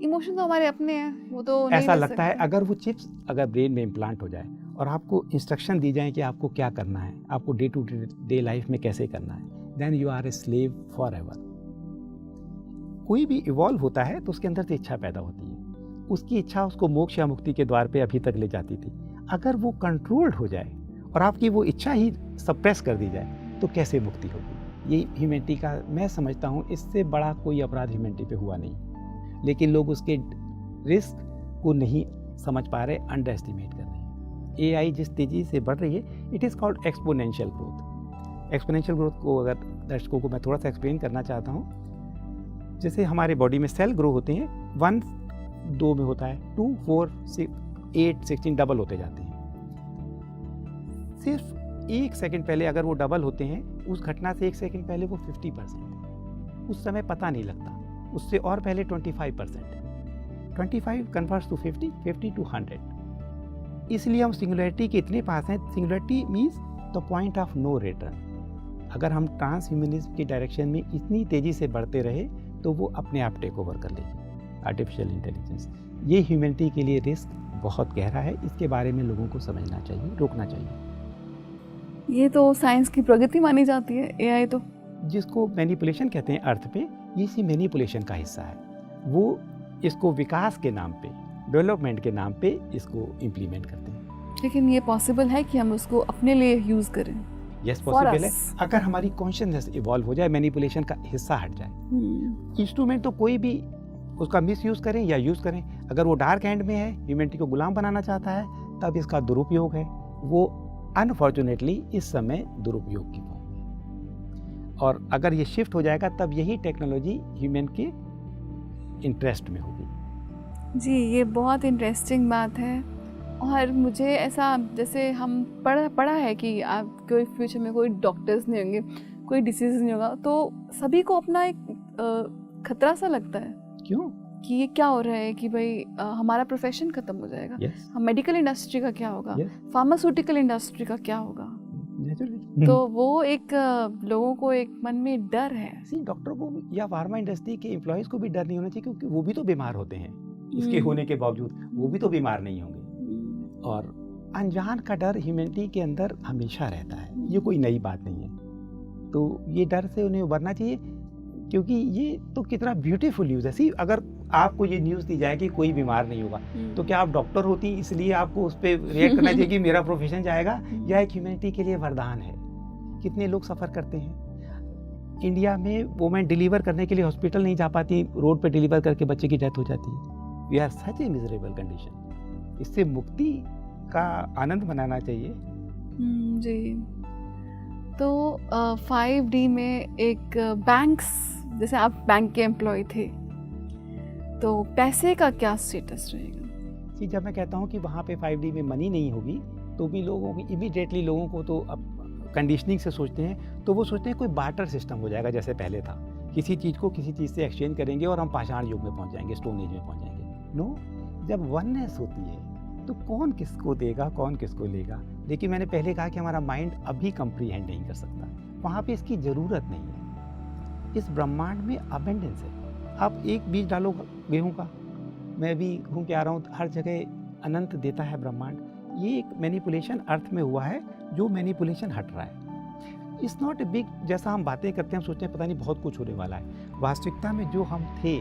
इमोशन तो हमारे अपने हैं, वो तो ऐसा लगता है अगर वो चिप्स अगर ब्रेन में इम्प्लांट हो जाए और आपको इंस्ट्रक्शन दी जाए कि आपको क्या करना है, आपको डे टू डे लाइफ में कैसे करना है, then you are a slave forever. कोई भी इवॉल्व होता है तो उसके अंदर से इच्छा पैदा होती है, उसकी इच्छा उसको मोक्ष या मुक्ति के द्वार पे अभी तक ले जाती थी। अगर वो कंट्रोल्ड हो जाए और आपकी वो इच्छा ही सप्रेस कर दी जाए तो कैसे मुक्ति होगी? ये ह्यूमैनिटी का, मैं समझता हूँ इससे बड़ा कोई अपराध ह्यूमैनिटी पे हुआ नहीं, लेकिन लोग उसके रिस्क को नहीं समझ पा रहे, अंडर एस्टिमेट कर रहे हैं। एआई जिस तेज़ी से बढ़ रही है, it is called exponential growth. Exponential growth को अगर दर्शकों को मैं थोड़ा सा एक्सप्लेन करना चाहता हूँ, जैसे हमारे बॉडी में सेल ग्रो होते हैं, 1 2 में होता है, 2 4 6 8 16 डबल होते जाते हैं। सिर्फ 1 सेकंड पहले अगर वो डबल होते हैं, उस घटना से 1 सेकंड पहले वो 50%, उस समय पता नहीं लगता। उससे और पहले 25%, 25 कन्वर्ट्स टू 50, 50 टू 100। इसलिए हम सिंगुलैरिटी के इतने पास हैं। Singularity means the point of no return. अगर हम ट्रांस ह्यूमनिज्म की डायरेक्शन में इतनी तेज़ी से बढ़ते रहे तो वो अपने आप टेक ओवर कर लेगी आर्टिफिशियल इंटेलिजेंस। ये ह्यूमैनिटी के लिए रिस्क बहुत गहरा है, इसके बारे में लोगों को समझना चाहिए, रोकना चाहिए। ये तो साइंस की प्रगति मानी जाती है एआई तो, जिसको मैनिपुलेशन कहते हैं अर्थ पे, ये इसी मैनिपुलेशन का हिस्सा है। वो इसको विकास के नाम पे, डेवलपमेंट के नाम पे इसको इम्प्लीमेंट करते हैं। लेकिन ये पॉसिबल है कि हम उसको अपने लिए यूज़ करें? यस, पॉसिबल है, अगर हमारी कॉन्शियसनेस इवॉल्व हो जाए, मैनिपुलेशन का हिस्सा हट जाए। इंस्ट्रूमेंट तो कोई भी उसका मिस यूज़ करें या यूज़ करें, अगर वो डार्क हैंड में है, ह्यूमैनिटी को गुलाम बनाना चाहता है, तब इसका दुरुपयोग है। वो अनफॉर्चुनेटली इस समय दुरुपयोग की फॉर्म में, और अगर ये शिफ्ट हो जाएगा तब यही टेक्नोलॉजी ह्यूमन के इंटरेस्ट में होगी। जी, ये बहुत इंटरेस्टिंग बात है। और मुझे ऐसा, जैसे हम पढ़ा है कि आप कोई फ्यूचर में कोई डॉक्टर्स नहीं होंगे, कोई डिसीज नहीं होगा, तो सभी को अपना एक खतरा सा लगता है। क्यों? कि ये क्या हो रहा है कि भाई हमारा प्रोफेशन खत्म हो जाएगा। yes. मेडिकल इंडस्ट्री का क्या होगा? yes. फार्मास्यूटिकल इंडस्ट्री का क्या होगा? तो वो एक लोगों को एक मन में डर है। डॉक्टर को या फार्मा इंडस्ट्री के एम्प्लॉयज को भी डर नहीं होना चाहिए, क्योंकि वो भी तो बीमार होते हैं। इसके होने के बावजूद वो भी तो बीमार नहीं होंगे। और अनजान का डर ह्यूमैनिटी के अंदर हमेशा रहता है, ये कोई नई बात नहीं है। तो ये डर से उन्हें उबरना चाहिए, क्योंकि ये तो कितना ब्यूटीफुल न्यूज़ है। सी, अगर आपको ये न्यूज़ दी जाए कि कोई बीमार नहीं होगा, तो क्या आप डॉक्टर होती इसलिए आपको उस पर रिएक्ट करना चाहिए कि मेरा प्रोफेशन जाएगा? यह एक ह्यूमैनिटी के लिए वरदान है। कितने लोग सफ़र करते हैं इंडिया में, वोमेन डिलीवर करने के लिए हॉस्पिटल नहीं जा पाती, रोड पे डिलीवर करके बच्चे की डेथ हो जाती है। We are such a miserable condition. इससे मुक्ति का आनंद मनाना चाहिए। जी। तो 5D में एक बैंक्स, जैसे आप बैंक के एम्प्लॉय थे, तो पैसे का क्या स्टेटस रहेगा? जी, जब मैं कहता हूँ कि वहाँ पे 5D में मनी नहीं होगी, तो भी लोगों को इमीडिएटली, लोगों को तो अब कंडीशनिंग से सोचते हैं, तो वो सोचते हैं कोई बार्टर सिस्टम हो जाएगा जैसे पहले था किसी चीज़ को किसी चीज़ से एक्सचेंज करेंगे और हम पाषाण युग में पहुंच जाएंगे, स्टोन एज में पहुंच जाएंगे। नो, जब वननेस होती है तो कौन किसको देगा, कौन किसको लेगा। लेकिन मैंने पहले कहा कि हमारा माइंड अभी कंप्रीहेंड नहीं कर सकता, वहाँ पे इसकी ज़रूरत नहीं है। इस ब्रह्मांड में अबेंडेंस है। आप एक बीज डालो गेहूँ का, मैं भी घूम के आ रहा हूँ, हर जगह अनंत देता है ब्रह्मांड। ये एक मैनिपुलेशन अर्थ में हुआ है, जो मैनिपुलेशन हट रहा है। इट्स नॉट ए बिग, जैसा हम बातें करते हैं हम सोचते हैं पता नहीं बहुत कुछ होने वाला है। वास्तविकता में जो हम थे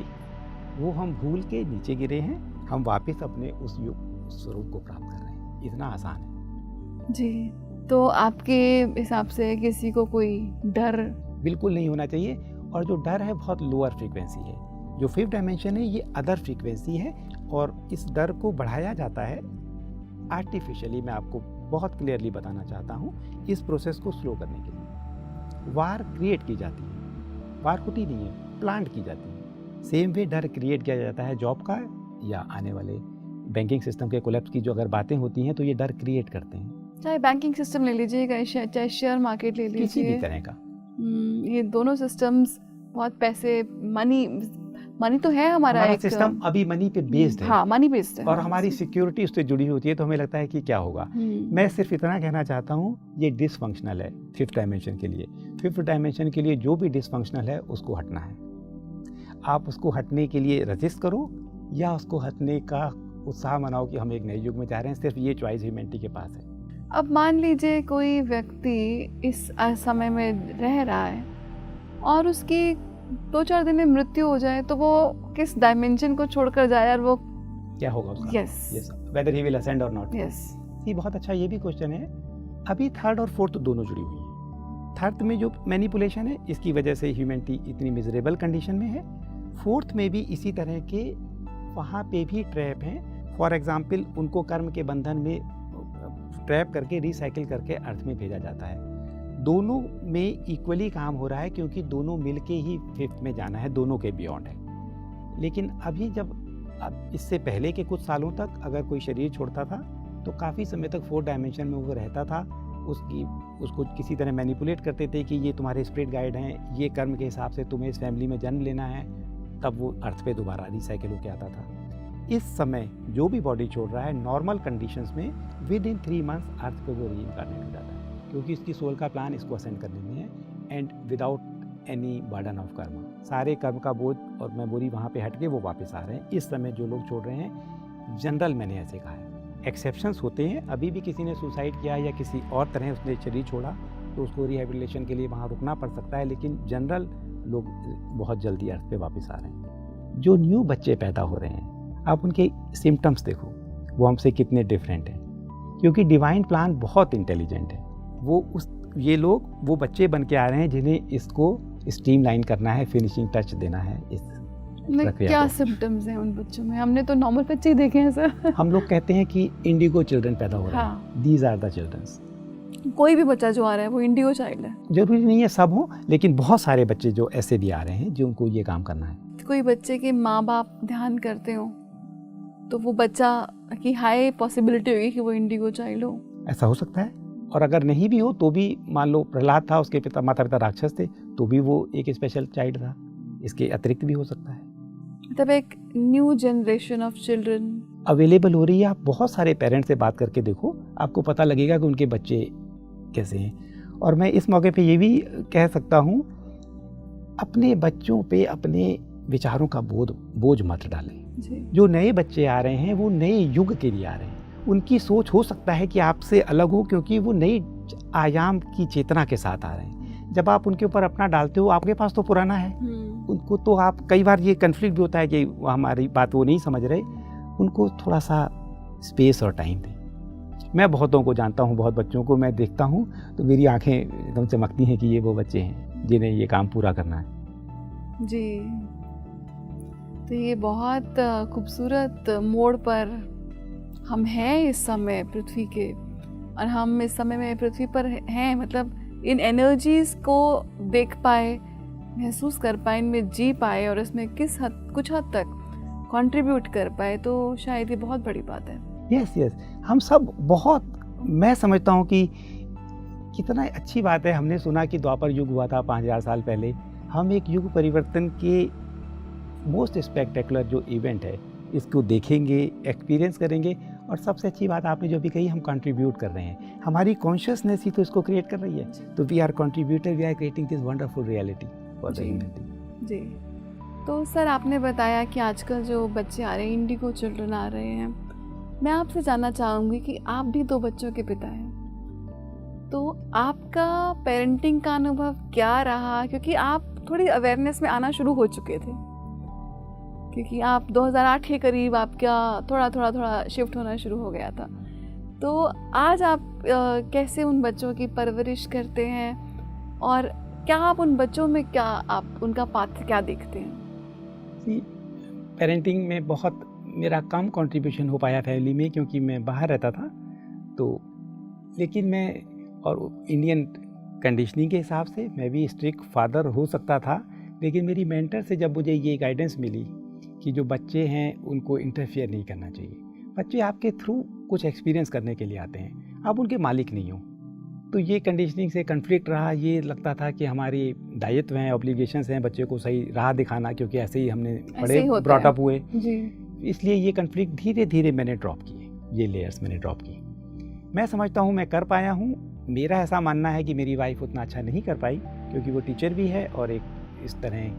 वो हम भूल के नीचे गिरे हैं, हम वापस अपने उस युग स्वरूप को प्राप्त कर रहे हैं। इतना आसान है जी। तो आपके हिसाब से किसी को कोई डर बिल्कुल नहीं होना चाहिए। और जो डर है बहुत लोअर फ्रीक्वेंसी है। जो 5th डायमेंशन है ये अदर फ्रीक्वेंसी है, और इस डर को बढ़ाया जाता है आर्टिफिशियली। मैं आपको बहुत क्लियरली बताना चाहता हूँ इस प्रोसेस को स्लो करने के लिए। वार क्रिएट की जाती है, वार होती नहीं है, प्लांट की जाती है। सेम वे डर क्रिएट किया जाता है जॉब का या आने वाले बैंकिंग सिस्टम के कोलैप्स की जो अगर बातें होती हैं तो ये डर क्रिएट करते हैं। चाहे बैंकिंग सिस्टम ले लीजिएगा, चाहे शेयर मार्केट ले लीजिए, किसी भी तरह का। ये दोनों सिस्टम्स बहुत पैसे, मनी तो है हमारा एक सिस्टम अभी मनी पे बेस्ड है। हाँ, मनी बेस्ड है। और हमारी सिक्योरिटी उससे जुड़ी होती है, तो हमें लगता है कि क्या होगा। मैं सिर्फ इतना कहना चाहता हूँ, ये डिसफंक्शनल है 5th डायमेंशन के लिए। 5th डायमेंशन के लिए जो भी डिसफंक्शनल है उसको हटना है। आप उसको हटने के लिए रजिस्ट करो या उसको हटने का उत्साह मनाओ कि हम एक नए युग में जा रहे हैं। सिर्फ ये चॉइस ह्यूमैनिटी के पास है। अब मान लीजिए कोई व्यक्ति इस समय में रह रहा है और उसकी 2-4 दिन में मृत्यु हो जाए, तो वो किस डायमेंशन को छोड़कर जाए और वो क्या होगा उसका? Yes, weather he will ascend और नॉट। यस, ये बहुत अच्छा, ये भी क्वेश्चन है। अभी 3rd और 4th दोनों जुड़ी हुई है। 3rd में जो मैनिपुलेशन है, इसकी वजह से ह्यूमैनिटी इतनी मिजरेबल कंडीशन में है। 4th में भी इसी तरह के वहाँ पे भी ट्रैप हैं। फॉर एग्जाम्पल, उनको कर्म के बंधन में ट्रैप करके रिसाइकिल करके अर्थ में भेजा जाता है। दोनों में इक्वली काम हो रहा है, क्योंकि दोनों मिलके ही 5th में जाना है, दोनों के बियॉन्ड है। लेकिन अभी अब इससे पहले के कुछ सालों तक अगर कोई शरीर छोड़ता था तो काफ़ी समय तक 4th डायमेंशन में वो रहता था। उसको किसी तरह मैनिपुलेट करते थे कि ये तुम्हारे स्पिरिट गाइड हैं, ये कर्म के हिसाब से तुम्हें इस फैमिली में जन्म लेना है, तब वो अर्थ पे दोबारा रिसाइकिल होकर आता था। इस समय जो भी बॉडी छोड़ रहा है नॉर्मल कंडीशंस में विद इन 3 मंथ्स अर्थ पे वो रीइंकार्नेट हो जाता है, क्योंकि इसकी सोल का प्लान इसको असेंड करने में है, and without any burden of कर्म। सारे कर्म का बोझ और मेमोरी वहाँ पे हट के वो वापस आ रहे हैं। इस समय जो लोग छोड़ रहे हैं, जनरल मैंने ऐसे कहा है, एक्सेप्शंस होते हैं। अभी भी किसी ने सुसाइड किया या किसी और तरह उसने शरीर छोड़ा तो उसको रिहेबिलिटेशन के लिए वहाँ रुकना पड़ सकता है, लेकिन जनरल लोग बहुत जल्दी अर्थ पे वापस आ रहे हैं। जो न्यू बच्चे पैदा हो रहे हैं, आप उनके सिम्टम्स देखो, वो हमसे कितने डिफरेंट हैं, क्योंकि डिवाइन प्लान बहुत इंटेलिजेंट है। ये लोग वो बच्चे बन के आ रहे हैं जिन्हें इसको स्ट्रीमलाइन करना है, फिनिशिंग टच देना है इस प्रक्रिया क्या को। सिम्टम्स हैं उन बच्चों में? हमने तो नॉर्मल बच्चे ही देखे हैं सर। हम लोग कहते हैं कि इंडिगो चिल्ड्रन पैदा हो रहे हैं। हाँ। These are the childrens. कोई भी बच्चा जो आ रहा है वो इंडिगो चाइल्ड है। जरूरी नहीं है सब हो, लेकिन बहुत सारे बच्चे जो ऐसे भी आ रहे हैं जिनको ये काम करना है। कोई बच्चे के माँ बाप ध्यान करते हो तो वो बच्चा की हाई पॉसिबिलिटी होगी कि वो इंडिगो चाइल्ड हो। ऐसा हो सकता है। और अगर नहीं भी हो तो भी, मान लो प्रहलाद था, उसके माता पिता राक्षस थे, तो भी वो एक स्पेशल चाइल्ड था। इसके अतिरिक्त भी हो सकता है। मतलब एक new generation of children available हो रही है। आप बहुत सारे पेरेंट्स से बात करके देखो, आपको पता लगेगा कि उनके बच्चे कैसे हैं। और मैं इस मौके पे ये भी कह सकता हूँ, अपने बच्चों पे अपने विचारों का बोझ मत डालें। जो नए बच्चे आ रहे हैं वो नए युग के लिए आ रहे हैं। उनकी सोच हो सकता है कि आपसे अलग हो, क्योंकि वो नई आयाम की चेतना के साथ आ रहे हैं। जब आप उनके ऊपर अपना डालते हो, आपके पास तो पुराना है, उनको तो आप, कई बार ये कन्फ्लिक्ट भी होता है कि हमारी बात वो नहीं समझ रहे, उनको थोड़ा सा स्पेस और टाइम दें। मैं बहुतों को जानता हूँ, बहुत बच्चों को मैं देखता हूँ तो मेरी आंखें एकदम चमकती हैं कि ये वो बच्चे हैं जिन्हें ये काम पूरा करना है। जी, तो ये बहुत खूबसूरत मोड़ पर हम हैं इस समय पृथ्वी के, और हम इस समय में पृथ्वी पर हैं, मतलब इन एनर्जीज़ को देख पाए, महसूस कर पाए, इनमें जी पाए और इसमें कुछ हद तक कंट्रीब्यूट कर पाए, तो शायद ये बहुत बड़ी बात है। यस, हम सब बहुत, मैं समझता हूँ कि कितना अच्छी बात है। हमने सुना कि द्वापर युग हुआ था 5000 साल पहले, हम एक युग परिवर्तन के मोस्ट स्पेक्टेकुलर जो इवेंट है इसको देखेंगे, एक्सपीरियंस करेंगे, और सबसे अच्छी बात आपने जो भी कही, हम कंट्रीब्यूट कर रहे हैं। हमारी कॉन्शियसनेस ही तो इसको क्रिएट कर रही है। तो we are contributor, we are creating this wonderful reality for the humanity. जी, तो सर आपने बताया कि आजकल जो बच्चे आ रहे हैं, इंडिगो चिल्ड्रन आ रहे हैं, मैं आपसे जानना चाहूँगी कि आप भी 2 बच्चों के पिता हैं, तो आपका पेरेंटिंग का अनुभव क्या रहा? क्योंकि आप थोड़ी अवेयरनेस में आना शुरू हो चुके थे, क्योंकि आप 2008 के करीब आपका थोड़ा शिफ्ट होना शुरू हो गया था। तो आज आप कैसे उन बच्चों की परवरिश करते हैं, और क्या आप उन बच्चों में क्या आप उनका पात्र क्या देखते हैं? पेरेंटिंग में बहुत मेरा कम कंट्रीब्यूशन हो पाया फैमिली में, क्योंकि मैं बाहर रहता था। तो लेकिन मैं, और इंडियन कंडीशनिंग के हिसाब से मैं भी स्ट्रिक्ट फादर हो सकता था, लेकिन मेरी मेंटर से जब मुझे ये गाइडेंस मिली कि जो बच्चे हैं उनको इंटरफेयर नहीं करना चाहिए, बच्चे आपके थ्रू कुछ एक्सपीरियंस करने के लिए आते हैं, आप उनके मालिक नहीं हो। तो ये कंडीशनिंग से कन्फ्लिक्ट रहा। ये लगता था कि हमारी दायित्व हैं, ऑब्लिगेशंस हैं बच्चे को सही राह दिखाना, क्योंकि ऐसे ही हमने पढ़े ब्रॉट अप हुए जी। इसलिए ये कन्फ्लिक्ट धीरे धीरे मैंने ड्रॉप किए, ये लेयर्स मैंने ड्रॉप किए। मैं समझता हूँ मैं कर पाया हूँ। मेरा ऐसा मानना है कि मेरी वाइफ उतना अच्छा नहीं कर पाई, क्योंकि वो टीचर भी है और एक इस तरह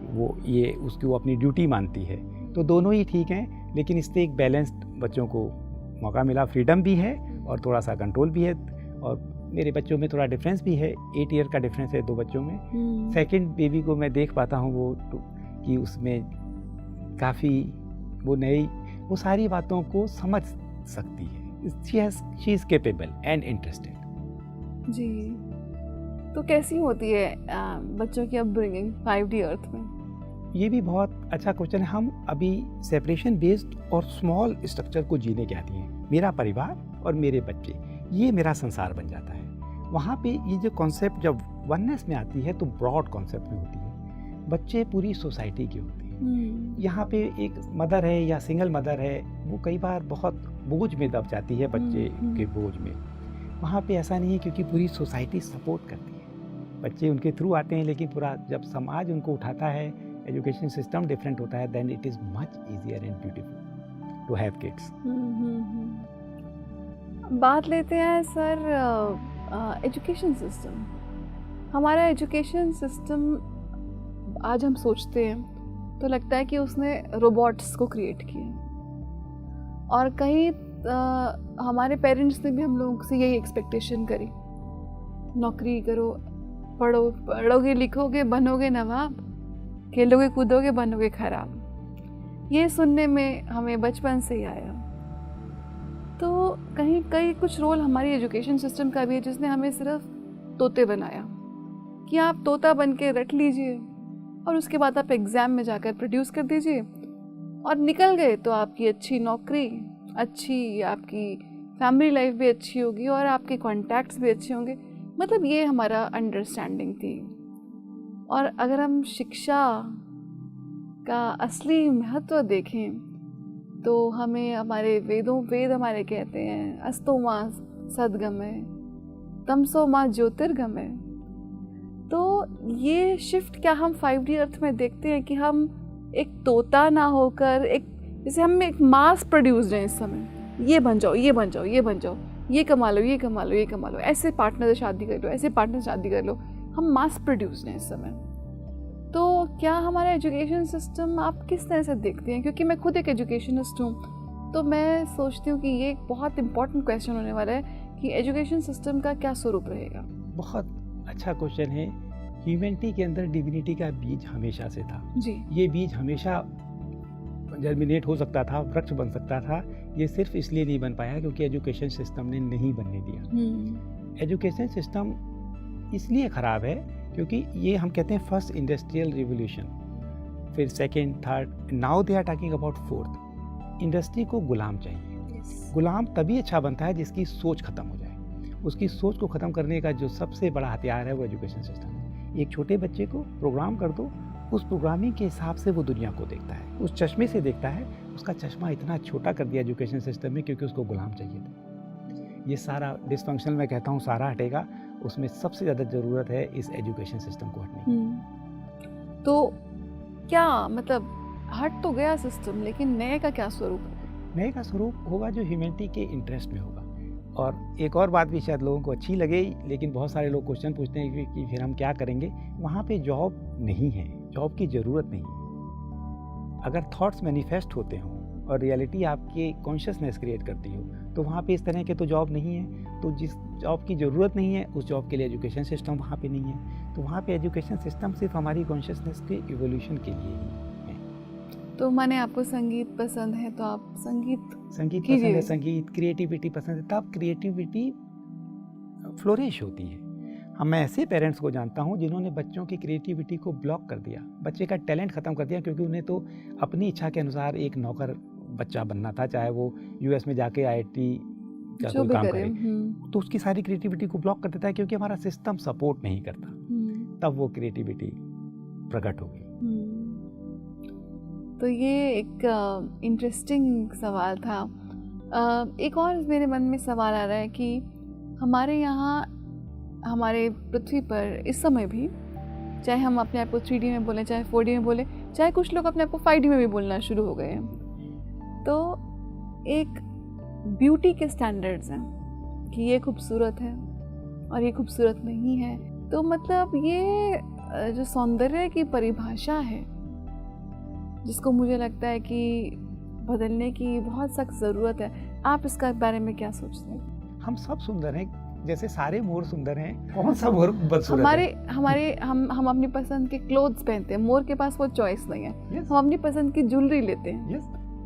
वो ये उसकी वो अपनी ड्यूटी मानती है। तो दोनों ही ठीक हैं, लेकिन इससे एक बैलेंस्ड बच्चों को मौका मिला, फ्रीडम भी है और थोड़ा सा कंट्रोल भी है। और मेरे बच्चों में थोड़ा डिफरेंस भी है, 8 ईयर का डिफरेंस है 2 बच्चों में। सेकंड बेबी को मैं देख पाता हूँ वो कि उसमें काफ़ी वो सारी बातों को समझ सकती है। She is capable and interested. जी, तो कैसी होती है बच्चों की अपब्रिंगिंग 5D अर्थ में? ये भी बहुत अच्छा क्वेश्चन है। हम अभी सेपरेशन बेस्ड और स्मॉल स्ट्रक्चर को जीने के आती हैं। मेरा परिवार और मेरे बच्चे, ये मेरा संसार बन जाता है। वहाँ पे ये जो कॉन्सेप्ट जब वननेस में आती है तो ब्रॉड कॉन्सेप्ट में होती है। बच्चे पूरी सोसाइटी के होते हैं। यहाँ पे एक मदर है या सिंगल मदर है, वो कई बार बहुत बोझ में दब जाती है, बच्चे के बोझ में। वहाँ पे ऐसा नहीं है, क्योंकि पूरी सोसाइटी सपोर्ट करती है। बच्चे उनके थ्रू आते हैं, लेकिन पूरा जब समाज उनको उठाता है, एजुकेशन सिस्टम डिफरेंट होता है, then it is much easier and beautiful to have kids. बात लेते हैं सर एजुकेशन सिस्टम। हमारा एजुकेशन सिस्टम आज हम सोचते हैं तो लगता है कि उसने रोबोट्स को क्रिएट किया, और कहीं हमारे पेरेंट्स ने भी हम लोगों से यही एक्सपेक्टेशन करी, नौकरी करो, पढ़ोगे लिखोगे बनोगे नवाब, खेलोगे कूदोगे बनोगे खराब। ये सुनने में हमें बचपन से ही आया। तो कहीं कुछ रोल हमारी एजुकेशन सिस्टम का भी है, जिसने हमें सिर्फ तोते बनाया कि आप तोता बन के रट लीजिए और उसके बाद आप एग्ज़ाम में जाकर प्रोड्यूस कर दीजिए और निकल गए तो आपकी अच्छी नौकरी, अच्छी आपकी फैमिली लाइफ भी अच्छी होगी और आपके कॉन्टैक्ट्स भी अच्छे होंगे। मतलब ये हमारा अंडरस्टैंडिंग थी। और अगर हम शिक्षा का असली महत्व देखें तो हमें हमारे वेद हमारे कहते हैं अस्तो माँ सद्गमय तमसो माँ ज्योतिर्गमय। तो ये शिफ्ट क्या हम 5D अर्थ में देखते हैं कि हम एक तोता ना होकर जैसे हम एक मास प्रोड्यूस्ड हैं इस समय, ये बन जाओ, ये बन जाओ, ये बन जाओ, ये कमा लो, ये कमा लो, ये कमा लो, ऐसे पार्टनर से शादी कर लो, ऐसे पार्टनर से शादी कर लो। हम मास प्रोड्यूस्ड हैं इस समय। तो क्या हमारा एजुकेशन सिस्टम आप किस तरह से देखते हैं? क्योंकि मैं खुद एक एजुकेशनिस्ट हूँ, तो मैं सोचती हूँ कि ये एक बहुत इंपॉर्टेंट क्वेश्चन होने वाला है कि एजुकेशन सिस्टम का क्या स्वरूप रहेगा। बहुत अच्छा क्वेश्चन है। ह्यूमैनिटी के अंदर डिविनिटी का बीज हमेशा से था जी। ये बीज हमेशा जर्मिनेट हो सकता था, वृक्ष बन सकता था। ये सिर्फ इसलिए नहीं बन पाया क्योंकि एजुकेशन सिस्टम ने नहीं बनने दिया। एजुकेशन सिस्टम इसलिए ख़राब है क्योंकि ये हम कहते हैं फर्स्ट इंडस्ट्रियल रिवोल्यूशन, फिर second, third, now they are talking about fourth. Industry को गुलाम चाहिए। गुलाम तभी अच्छा बनता है जिसकी सोच ख़त्म हो जाए। उसकी सोच को ख़त्म करने का जो सबसे बड़ा हथियार है वो एजुकेशन सिस्टम है। एक छोटे बच्चे को प्रोग्राम कर दो, उस प्रोग्रामिंग के हिसाब से वो दुनिया को देखता है, उस चश्मे से देखता है। उसका चश्मा इतना छोटा कर दिया एजुकेशन सिस्टम में क्योंकि उसको गुलाम चाहिए था। ये सारा डिसफंक्शनल मैं कहता हूँ सारा हटेगा। उसमें सबसे ज़्यादा ज़रूरत है इस एजुकेशन सिस्टम को हटने की। तो क्या मतलब हट तो गया सिस्टम, लेकिन नए का क्या स्वरूप है? नए का स्वरूप होगा जो ह्यूमैनिटी के इंटरेस्ट में होगा। और एक और बात भी शायद लोगों को अच्छी लगे, लेकिन बहुत सारे लोग क्वेश्चन पूछते हैं कि फिर हम क्या करेंगे। वहाँ पे जॉब नहीं है, जॉब की ज़रूरत नहीं है। अगर थॉट्स मैनिफेस्ट होते हों और रियलिटी आपके कॉन्शियसनेस क्रिएट करती हो, तो वहाँ पे इस तरह के तो जॉब नहीं है। तो जिस जॉब की ज़रूरत नहीं है, उस जॉब के लिए एजुकेशन सिस्टम वहाँ पे नहीं है। तो वहाँ पे एजुकेशन सिस्टम सिर्फ हमारी कॉन्शियसनेस के इवोल्यूशन के लिए ही है। तो माने आपको संगीत पसंद है तो आप संगीत पसंद है, संगीत, क्रिएटिविटी पसंद है, तब क्रिएटिविटी फ्लोरिश होती है। मैं ऐसे पेरेंट्स को जानता हूँ जिन्होंने बच्चों की क्रिएटिविटी को ब्लॉक कर दिया, बच्चे का टैलेंट ख़त्म कर दिया, क्योंकि उन्हें तो अपनी इच्छा के अनुसार एक नौकर बच्चा बनना था, चाहे वो यूएस में जाके IIT का कोई काम करे, तो उसकी सारी क्रिएटिविटी को ब्लॉक कर देता है, क्योंकि हमारा सिस्टम सपोर्ट नहीं करता। तब वो क्रिएटिविटी प्रकट होगी। तो ये एक इंटरेस्टिंग सवाल था। एक और मेरे मन में सवाल आ रहा है कि हमारे यहाँ, हमारे पृथ्वी पर इस समय भी, चाहे हम अपने आप को 3D में बोलें, चाहे 4D में बोलें, चाहे कुछ लोग अपने आप को 5D में भी बोलना शुरू हो गए हैं, तो एक ब्यूटी के स्टैंडर्ड्स हैं कि ये खूबसूरत है और ये खूबसूरत नहीं है। तो मतलब ये जो सौंदर्य की परिभाषा है, जिसको मुझे लगता है कि बदलने की बहुत सख्त ज़रूरत है, आप इसका बारे में क्या सोचते हैं? हम सब सुंदर हैं, जैसे सारे मोर सुंदर हैं, कौन सा मोर बदसूरत है? हम अपनी पसंद के क्लोथ्स पहनते हैं, मोर के पास वो चॉइस नहीं है। yes. हम अपनी पसंद की ज्वेलरी लेते हैं। yes.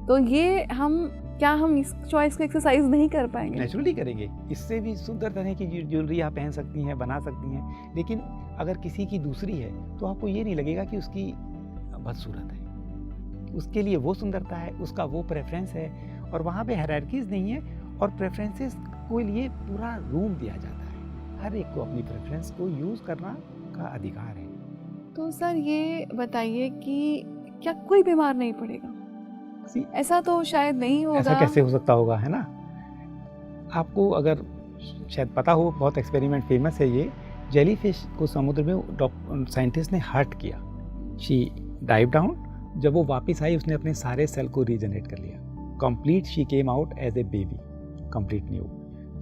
तो ये हम इस चॉइस को एक्सरसाइज नहीं कर पाएंगे? नेचुरली करेंगे। इससे भी सुंदर तरह की ज्वेलरी आप पहन सकती हैं, बना सकती हैं, लेकिन अगर किसी की दूसरी है तो आपको ये नहीं लगेगा कि उसकी बदसूरत है। उसके लिए वो सुंदरता है, उसका वो प्रेफरेंस है, और वहाँ पे हायरार्कीज नहीं है, और प्रेफरेंसेस के लिए पूरा रूम दिया जाता है। हर एक को अपनी प्रेफरेंस को यूज़ करना का अधिकार है। तो सर ये बताइए कि क्या कोई बीमार नहीं पड़ेगा? ऐसा तो शायद नहीं होगा। ऐसा कैसे हो सकता होगा, है ना? आपको अगर शायद पता हो, बहुत एक्सपेरिमेंट फेमस है ये, जेलीफिश को समुद्र में साइंटिस्ट ने हर्ट किया, शी डाइव डाउन। जब वो वापस आई, उसने अपने सारे सेल को रीजनरेट कर लिया, complete she came out as a baby, complete new.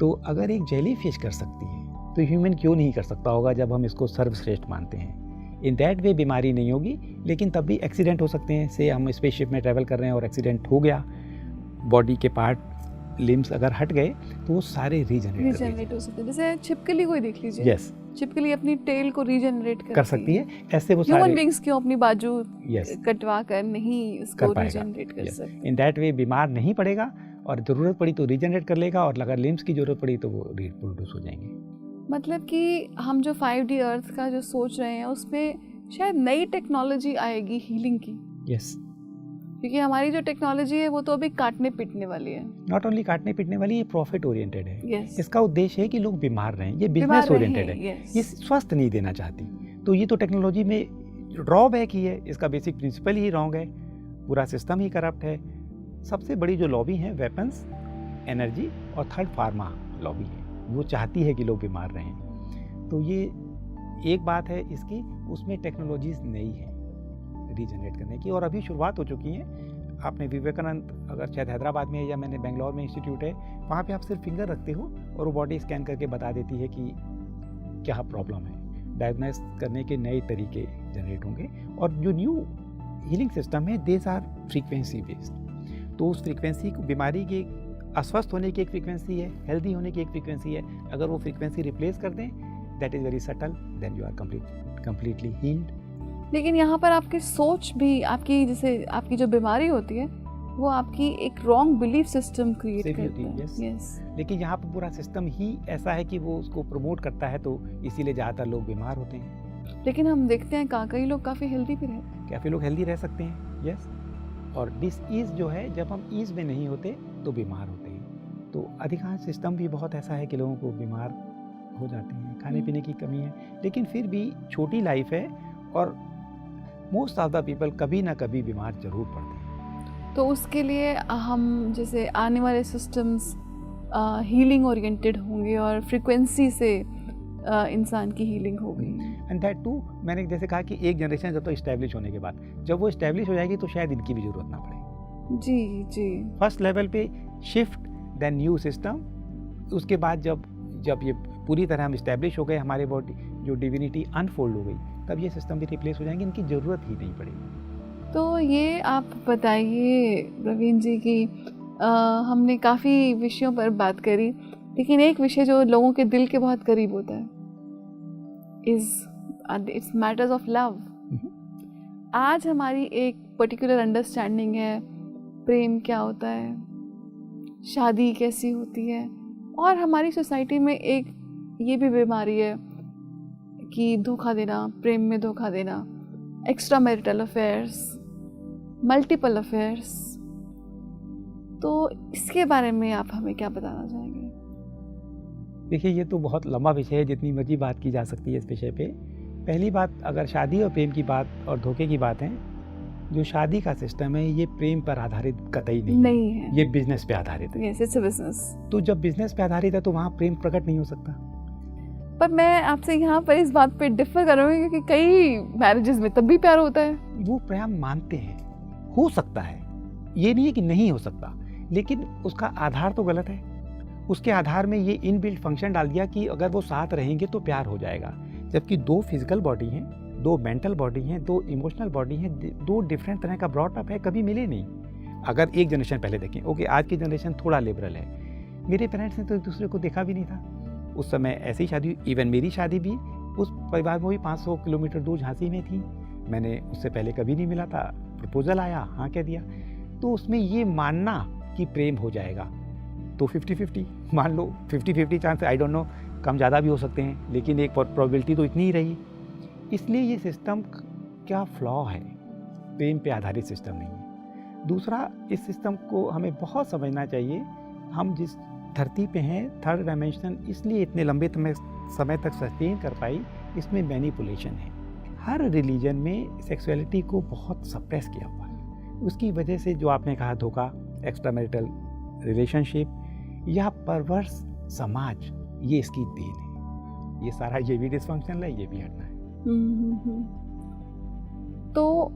तो अगर एक जेलीफिश कर सकती है तो ह्यूमन क्यों नहीं कर सकता होगा, जब हम इसको सर्वश्रेष्ठ मानते हैं। इन दैट वे बीमारी नहीं होगी, लेकिन तब भी एक्सीडेंट हो सकते हैं। से हम स्पेसशिप में ट्रैवल कर रहे हैं और एक्सीडेंट हो गया, बॉडी के पार्ट, लिम्स अगर हट गए तो वो सारे रीजनरेट हो सकते हैं। जैसे छिपकली को ही देख लीजिए। यस, छिपकली अपनी टेल को रीजनरेट कर सकती है। ऐसे वो ह्यूमन बीइंग्स क्यों अपनी बाजू yes. कटवा कर नहीं इसको रीजनरेट कर सकते? इन दैट वे बीमार नहीं पड़ेगा, और ज़रूरत पड़ी तो रीजनरेट कर लेगा, और अगर लिम्स की ज़रूरत पड़ी तो वो रिप्रोड्यूस हो जाएंगे। मतलब कि हम जो 5D अर्थ का जो सोच रहे हैं, उसमें शायद नई टेक्नोलॉजी आएगी हीलिंग की। यस, क्योंकि हमारी जो टेक्नोलॉजी है वो तो अभी काटने पीटने वाली है। नॉट ओनली काटने पीटने वाली, ये प्रॉफिट ओरिएंटेड है। yes. इसका उद्देश्य है कि लोग बीमार रहें, ये बिजनेस ओरिएंटेड है। yes. ये स्वस्थ नहीं देना चाहती। तो ये तो टेक्नोलॉजी में ड्रॉबैक ही है, इसका बेसिक प्रिंसिपल ही रॉन्ग है, पूरा सिस्टम ही करप्ट है। सबसे बड़ी जो लॉबी है वेपन्स, एनर्जी और थर्ड फार्मा लॉबी है, वो चाहती है कि लोग बीमार रहें। तो ये एक बात है इसकी, उसमें टेक्नोलॉजीज नई है रीजनरेट करने की, और अभी शुरुआत हो चुकी है। आपने विवेकानंद, अगर शायद हैदराबाद में, या मैंने बेंगलोर में इंस्टीट्यूट है, वहाँ पे आप सिर्फ फिंगर रखते हो और वो बॉडी स्कैन करके बता देती है कि क्या प्रॉब्लम है। डायग्नोस करने के नए तरीके जनरेट होंगे, और जो न्यू हीलिंग सिस्टम है, देज आर फ्रीक्वेंसी बेस्ड। तो उस फ्रीक्वेंसी को, बीमारी के अस्वस्थ होने की एक फ्रीक्वेंसी है, हेल्दी होने की एक फ्रीक्वेंसी है, अगर वो फ्रीक्वेंसी रिप्लेस कर दें, that is very subtle, then you are completely healed. लेकिन यहाँ पर आपकी सोच भी, आपकी जैसे आपकी जो बीमारी होती है वो आपकी एक रॉन्ग बिलीफ सिस्टम क्रिएट करती है। yes. लेकिन यहाँ पर पूरा सिस्टम ही ऐसा है कि वो उसको प्रमोट करता है, तो इसीलिए ज़्यादातर लोग बीमार होते हैं। लेकिन हम देखते हैं कई लोग काफ़ी हेल्दी भी रहते हैं। काफ़ी लोग हेल्दी रह सकते हैं। यस, और डिसईज जो है, जब हम ईज में नहीं होते तो बीमार होते हैं। तो अधिकांश सिस्टम भी बहुत ऐसा है कि लोगों को बीमार हो जाते हैं, खाने पीने की कमी है, लेकिन फिर भी छोटी लाइफ है, और मोस्ट ऑफ द पीपल कभी ना कभी बीमार जरूर पड़ते हैं। तो उसके लिए हम जैसे आने वाले सिस्टम्स हीलिंग ओरिएंटेड होंगे और फ्रीक्वेंसी से इंसान की हीलिंग होगी। एंड दैट टू मैंने जैसे कहा कि एक जनरेशन जब तो इस्टेब्लिश होने के बाद, जब वो इस्टेब्लिश हो जाएगी तो शायद इनकी भी ज़रूरत ना पड़े। जी जी। फर्स्ट लेवल पे शिफ्ट, देन न्यू सिस्टम। उसके बाद जब ये पूरी तरह हम इस्टेब्लिश हो गए, हमारे बॉडी जो डिविनिटी अनफोल्ड हो गई, तब ये सिस्टम भी रिप्लेस हो जाएंगे, इनकी ज़रूरत ही नहीं पड़ेगी। तो ये आप बताइए प्रवीण जी कि हमने काफ़ी विषयों पर बात करी, लेकिन एक विषय जो लोगों के दिल के बहुत करीब होता है इट्स मैटर्स ऑफ लव। आज हमारी एक पर्टिकुलर अंडरस्टैंडिंग है, प्रेम क्या होता है, शादी कैसी होती है, और हमारी सोसाइटी में एक ये भी बीमारी है कि धोखा देना, प्रेम में धोखा देना, extra marital affairs, multiple affairs. तो इसके बारे में आप हमें क्या बताना चाहेंगे? देखिए, ये तो बहुत लंबा विषय है, जितनी मर्जी बात की जा सकती है इस विषय पे। पहली बात, अगर शादी और प्रेम की बात और धोखे की बात है, जो शादी का सिस्टम है ये प्रेम पर आधारित कतई नहीं है, ये बिजनेस पे आधारित है। Yes, it's a business। तो जब बिजनेस पे आधारित है तो वहाँ प्रेम प्रकट नहीं हो सकता। पर मैं आपसे यहाँ पर इस बात पे डिफर करूँगी, क्योंकि कई मैरिजेस में तब भी प्यार होता है। वो प्रेम मानते हैं, हो सकता है, ये नहीं है कि नहीं हो सकता, लेकिन उसका आधार तो गलत है। उसके आधार में ये इनबिल्ट फंक्शन डाल दिया कि अगर वो साथ रहेंगे तो प्यार हो जाएगा, जबकि दो फिजिकल बॉडी हैं, दो मेंटल बॉडी हैं, दो इमोशनल बॉडी हैं, दो डिफरेंट तरह का ब्रॉट-अप है, कभी मिले नहीं। अगर एक जनरेशन पहले देखें, ओके, आज की जनरेशन थोड़ा लिबरल है। मेरे पेरेंट्स ने तो एक दूसरे को देखा भी नहीं था। उस समय ऐसी शादी, इवन मेरी शादी भी उस परिवार में भी 500 किलोमीटर दूर झांसी में थी। मैंने उससे पहले कभी नहीं मिला था, प्रपोजल आया, हाँ कह दिया। तो उसमें ये मानना कि प्रेम हो जाएगा तो 50-50 मान लो, 50-50 चांस, आई डोंट नो, कम ज़्यादा भी हो सकते हैं, लेकिन एक प्रोबेबिलिटी तो इतनी ही रही। इसलिए ये सिस्टम क्या फ्लॉ है, प्रेम पे आधारित सिस्टम नहीं है। दूसरा, इस सिस्टम को हमें बहुत समझना चाहिए। हम जिस धरती पे हैं, थर्ड डायमेंशन इसलिए इतने लंबे समय तक सस्टेन कर पाई, इसमें मैनिपुलेशन है। हर रिलीजन में सेक्सुअलिटी को बहुत सप्रेस किया हुआ है। उसकी वजह से जो आपने कहा धोखा, एक्स्ट्रा मैरिटल रिलेशनशिप या परवर्स समाज, ये इसकी देन है। ये सारा, ये भी डिसफंक्शनल है, ये भी हटना है। तो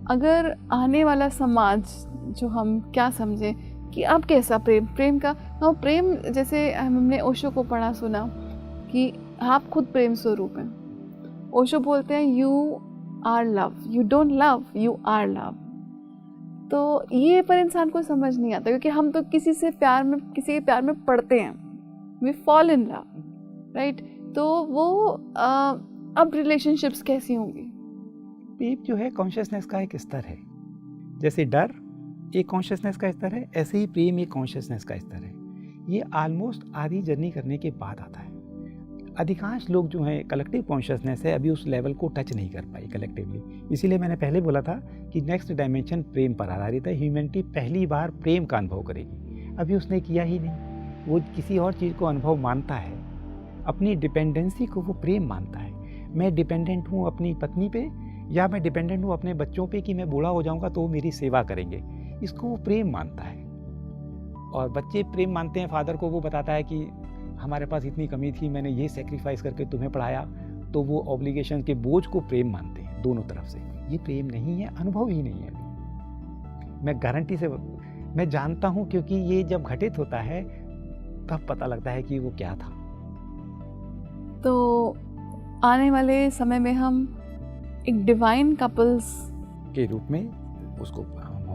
अगर आने वाला समाज जो हम क्या समझे कि अब कैसा प्रेम का, हम प्रेम जैसे हमने ओशो को पढ़ा सुना कि आप खुद प्रेम स्वरूप हैं। ओशो बोलते हैं you are love, you don't love, you are love. तो ये पर इंसान को समझ नहीं आता, क्योंकि हम तो किसी के प्यार में पड़ते हैं, we fall in love, right? तो वो अब रिलेशनशिप्स कैसी होंगी? प्रेम जो है कॉन्शियसनेस का एक स्तर है। जैसे डर एक कॉन्शियसनेस का स्तर है, ऐसे ही प्रेम एक कॉन्शियसनेस का स्तर है। ये ऑलमोस्ट आधी जर्नी करने के बाद आता है। अधिकांश लोग जो हैं, कलेक्टिव कॉन्शियसनेस है, अभी उस लेवल को टच नहीं कर पाई कलेक्टिवली। इसीलिए मैंने पहले बोला था कि नेक्स्ट डायमेंशन प्रेम पर आधारित है। ह्यूमैनिटी पहली बार प्रेम का अनुभव करेगी, अभी उसने किया ही नहीं। वो किसी और चीज़ को अनुभव मानता है, अपनी डिपेंडेंसी को वो प्रेम मानता है। मैं डिपेंडेंट हूँ अपनी पत्नी पे, या मैं डिपेंडेंट हूँ अपने बच्चों पे कि मैं बूढ़ा हो जाऊँगा तो वो मेरी सेवा करेंगे, इसको वो प्रेम मानता है। और बच्चे प्रेम मानते हैं फादर को, वो बताता है कि हमारे पास इतनी कमी थी, मैंने ये सेक्रीफाइस करके तुम्हें पढ़ाया, तो वो ऑब्लिगेशन के बोझ को प्रेम मानते हैं दोनों तरफ से। ये प्रेम नहीं है, अनुभव ही नहीं है अभी। मैं गारंटी से मैं जानता हूँ, क्योंकि ये जब घटित होता है तब पता लगता है कि वो क्या था। तो आने वाले समय में हम एक डिवाइन कपल्स के रूप में उसको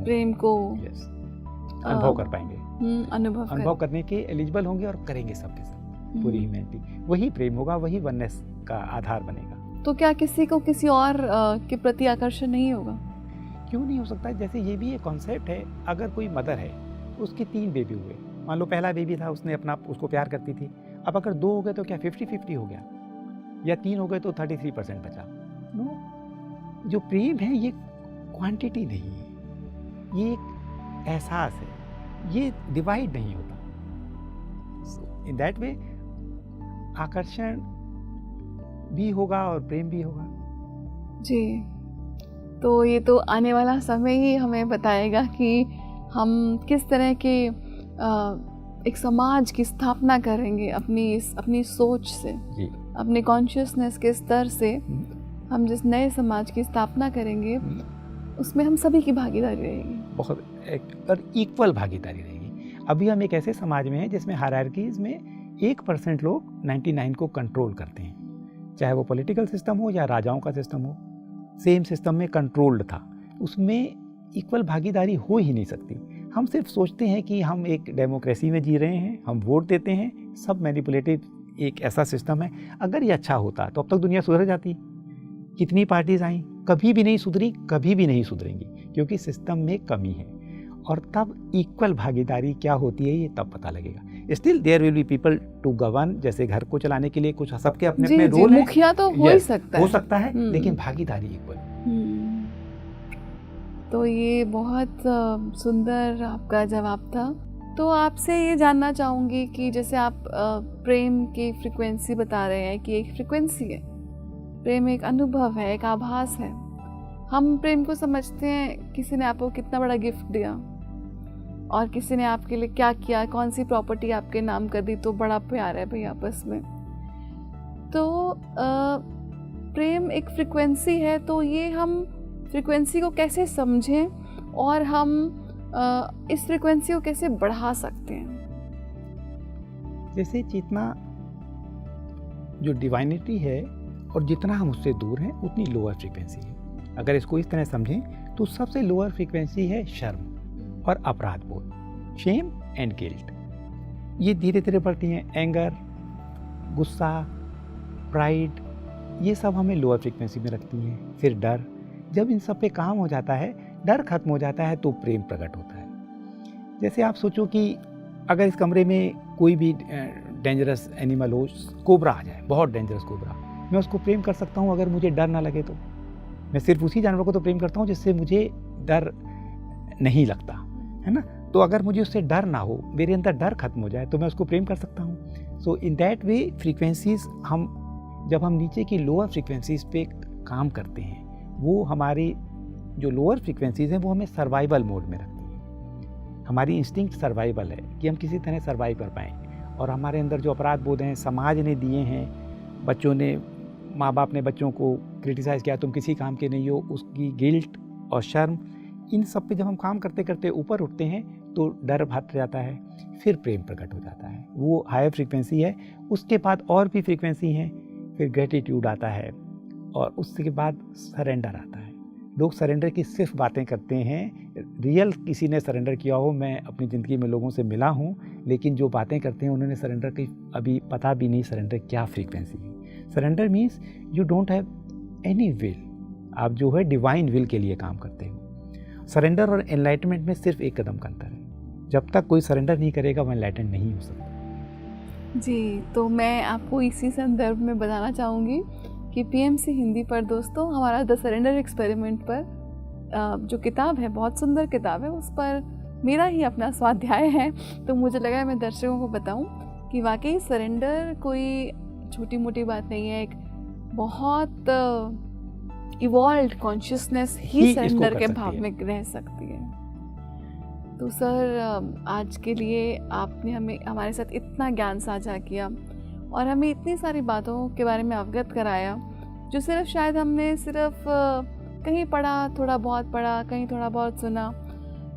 प्रेम को अनुभव कर पाएंगे, अनुभव करने के एलिजिबल होंगे और करेंगे सबके सब, पूरी ह्यूमैनिटी। वही प्रेम होगा, वही वननेस का आधार बनेगा। तो क्या किसी को किसी और के प्रति आकर्षण नहीं होगा? क्यों नहीं हो सकता? जैसे ये भी एक कॉन्सेप्ट है। अगर कोई मदर है, उसके 3 बेबी हुए, मान लो पहला बेबी था, उसने उसको प्यार करती थी, अब अगर 2 हो गए तो क्या 50-50 हो गया, या 3 हो गए तो 33% बचा? नो, जो प्रेम है ये क्वांटिटी नहीं है, ये एक एहसास है, ये डिवाइड नहीं होता। इन दैट वे आकर्षण भी होगा और प्रेम भी होगा। जी, तो ये तो आने वाला समय ही हमें बताएगा कि हम किस तरह के एक समाज की स्थापना करेंगे अपनी सोच से, अपने कॉन्शियसनेस के स्तर से हम जिस नए समाज की स्थापना करेंगे उसमें हम सभी की भागीदारी रहेगी, बहुत और इक्वल भागीदारी रहेगी। अभी हम एक ऐसे समाज में हैं जिसमें हायरार्कीज में 1% लोग 99 को कंट्रोल करते हैं, चाहे वो पॉलिटिकल सिस्टम हो या राजाओं का सिस्टम हो, सेम सिस्टम में कंट्रोल्ड था, उसमें इक्वल भागीदारी हो ही नहीं सकती। हम सिर्फ सोचते हैं कि हम एक डेमोक्रेसी में जी रहे हैं, हम वोट देते हैं, सब मैनिपुलेटिव एक ऐसा सिस्टम है। अगर ये अच्छा होता तो अब तक दुनिया सुधर जाती। कितनी पार्टीज आई, कभी भी नहीं सुधरी, कभी भी नहीं सुधरेंगी, क्योंकि सिस्टम में कमी है। और तब इक्वल भागीदारी क्या होती है ये तब पता लगेगा। Still there will be people to govern, जैसे घर को चलाने के लिए कुछ सबके अपने अपने रोल है, मुखिया तो हो ही सकता है, लेकिन भागीदारी इक्वल। तो ये बहुत सुंदर आपका जवाब था। तो आपसे ये जानना चाहूँगी कि जैसे आप प्रेम की फ्रिक्वेंसी बता रहे हैं कि एक फ्रिक्वेंसी है, प्रेम एक अनुभव है, एक आभास है। हम प्रेम को समझते हैं किसी ने आपको कितना बड़ा गिफ्ट दिया और किसी ने आपके लिए क्या किया, कौन सी प्रॉपर्टी आपके नाम कर दी, तो बड़ा प्यार है भाई आपस में। तो प्रेम एक फ्रिक्वेंसी है, तो ये हम फ्रिक्वेंसी को कैसे समझें और हम इस फ्रिक्वेंसी को कैसे बढ़ा सकते हैं? जैसे चेतना जो डिवाइनिटी है और जितना हम उससे दूर हैं उतनी लोअर फ्रीक्वेंसी है। अगर इसको इस तरह समझें तो सबसे लोअर फ्रीक्वेंसी है शर्म और अपराध बोध, शेम एंड गिल्ट। ये धीरे धीरे बढ़ती हैं, एंगर, गुस्सा, प्राइड, ये सब हमें लोअर फ्रीक्वेंसी में रखती हैं। फिर डर, जब इन सब पे काम हो जाता है, डर खत्म हो जाता है, तो प्रेम प्रकट होता है। जैसे आप सोचो कि अगर इस कमरे में कोई भी डेंजरस एनिमल हो, कोबरा आ जाए, बहुत डेंजरस कोबरा, मैं उसको प्रेम कर सकता हूँ अगर मुझे डर ना लगे तो। मैं सिर्फ उसी जानवर को तो प्रेम करता हूँ जिससे मुझे डर नहीं लगता, है ना। तो अगर मुझे उससे डर ना हो, मेरे अंदर डर खत्म हो जाए, तो मैं उसको प्रेम कर सकता हूँ। सो इन दैट वे फ्रीक्वेंसीज जब हम नीचे की लोअर फ्रीक्वेंसीज पे काम करते हैं, वो हमारी जो लोअर फ्रीक्वेंसीज हैं वो हमें सर्वाइवल मोड में रखती हैं। हमारी इंस्टिंक्ट सर्वाइवल है कि हम किसी तरह सर्वाइव कर पाएँ। और हमारे अंदर जो अपराध बोध हैं, समाज ने दिए हैं, बच्चों ने, माँ बाप ने बच्चों को क्रिटिसाइज़ किया, तुम किसी काम के नहीं हो, उसकी गिल्ट और शर्म, इन सब पे जब हम काम करते करते ऊपर उठते हैं तो डर हट जाता है, फिर प्रेम प्रकट हो जाता है। वो हायर फ्रीक्वेंसी है। उसके बाद और भी फ्रीक्वेंसी हैं, फिर ग्रेटिट्यूड आता है और उसके बाद सरेंडर आता है। लोग सरेंडर की सिर्फ बातें करते हैं, रियल किसी ने सरेंडर किया हो, मैं अपनी ज़िंदगी में लोगों से मिला हूँ, लेकिन जो बातें करते हैं उन्होंने सरेंडर की अभी पता भी नहीं सरेंडर क्या फ्रीक्वेंसी है। Surrender means you don't have any will, आप जो है डिवाइन विल के लिए काम करते हो। सरेंडर और एनलाइटमेंट में सिर्फ एक कदम का अंतर है। जब तक कोई सरेंडर नहीं करेगा वो एनलाइटेंड नहीं हो सकता। जी, तो मैं आपको इसी संदर्भ में बताना चाहूँगी कि पीएमसी हिंदी पर दोस्तों हमारा द सरेंडर एक्सपेरिमेंट पर जो किताब है, बहुत सुंदर किताब है, उस पर मेरा ही अपना स्वाध्याय है। तो मुझे लगा मैं दर्शकों को बताऊं कि वाकई सरेंडर कोई छोटी मोटी बात नहीं है, एक बहुत इवॉल्व्ड कॉन्शियसनेस ही सरेंडर के भाव में रह सकती है। तो सर, आज के लिए आपने हमारे साथ इतना ज्ञान साझा किया और हमें इतनी सारी बातों के बारे में अवगत कराया जो सिर्फ शायद हमने सिर्फ कहीं पढ़ा, थोड़ा बहुत पढ़ा, कहीं थोड़ा बहुत सुना।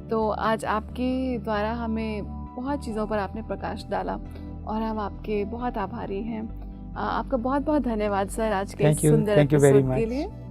तो आज आपके द्वारा हमें बहुत चीज़ों पर आपने प्रकाश डाला और हम आपके बहुत आभारी हैं। आपका बहुत बहुत धन्यवाद सर आज के सुंदर एपिसोड के लिए।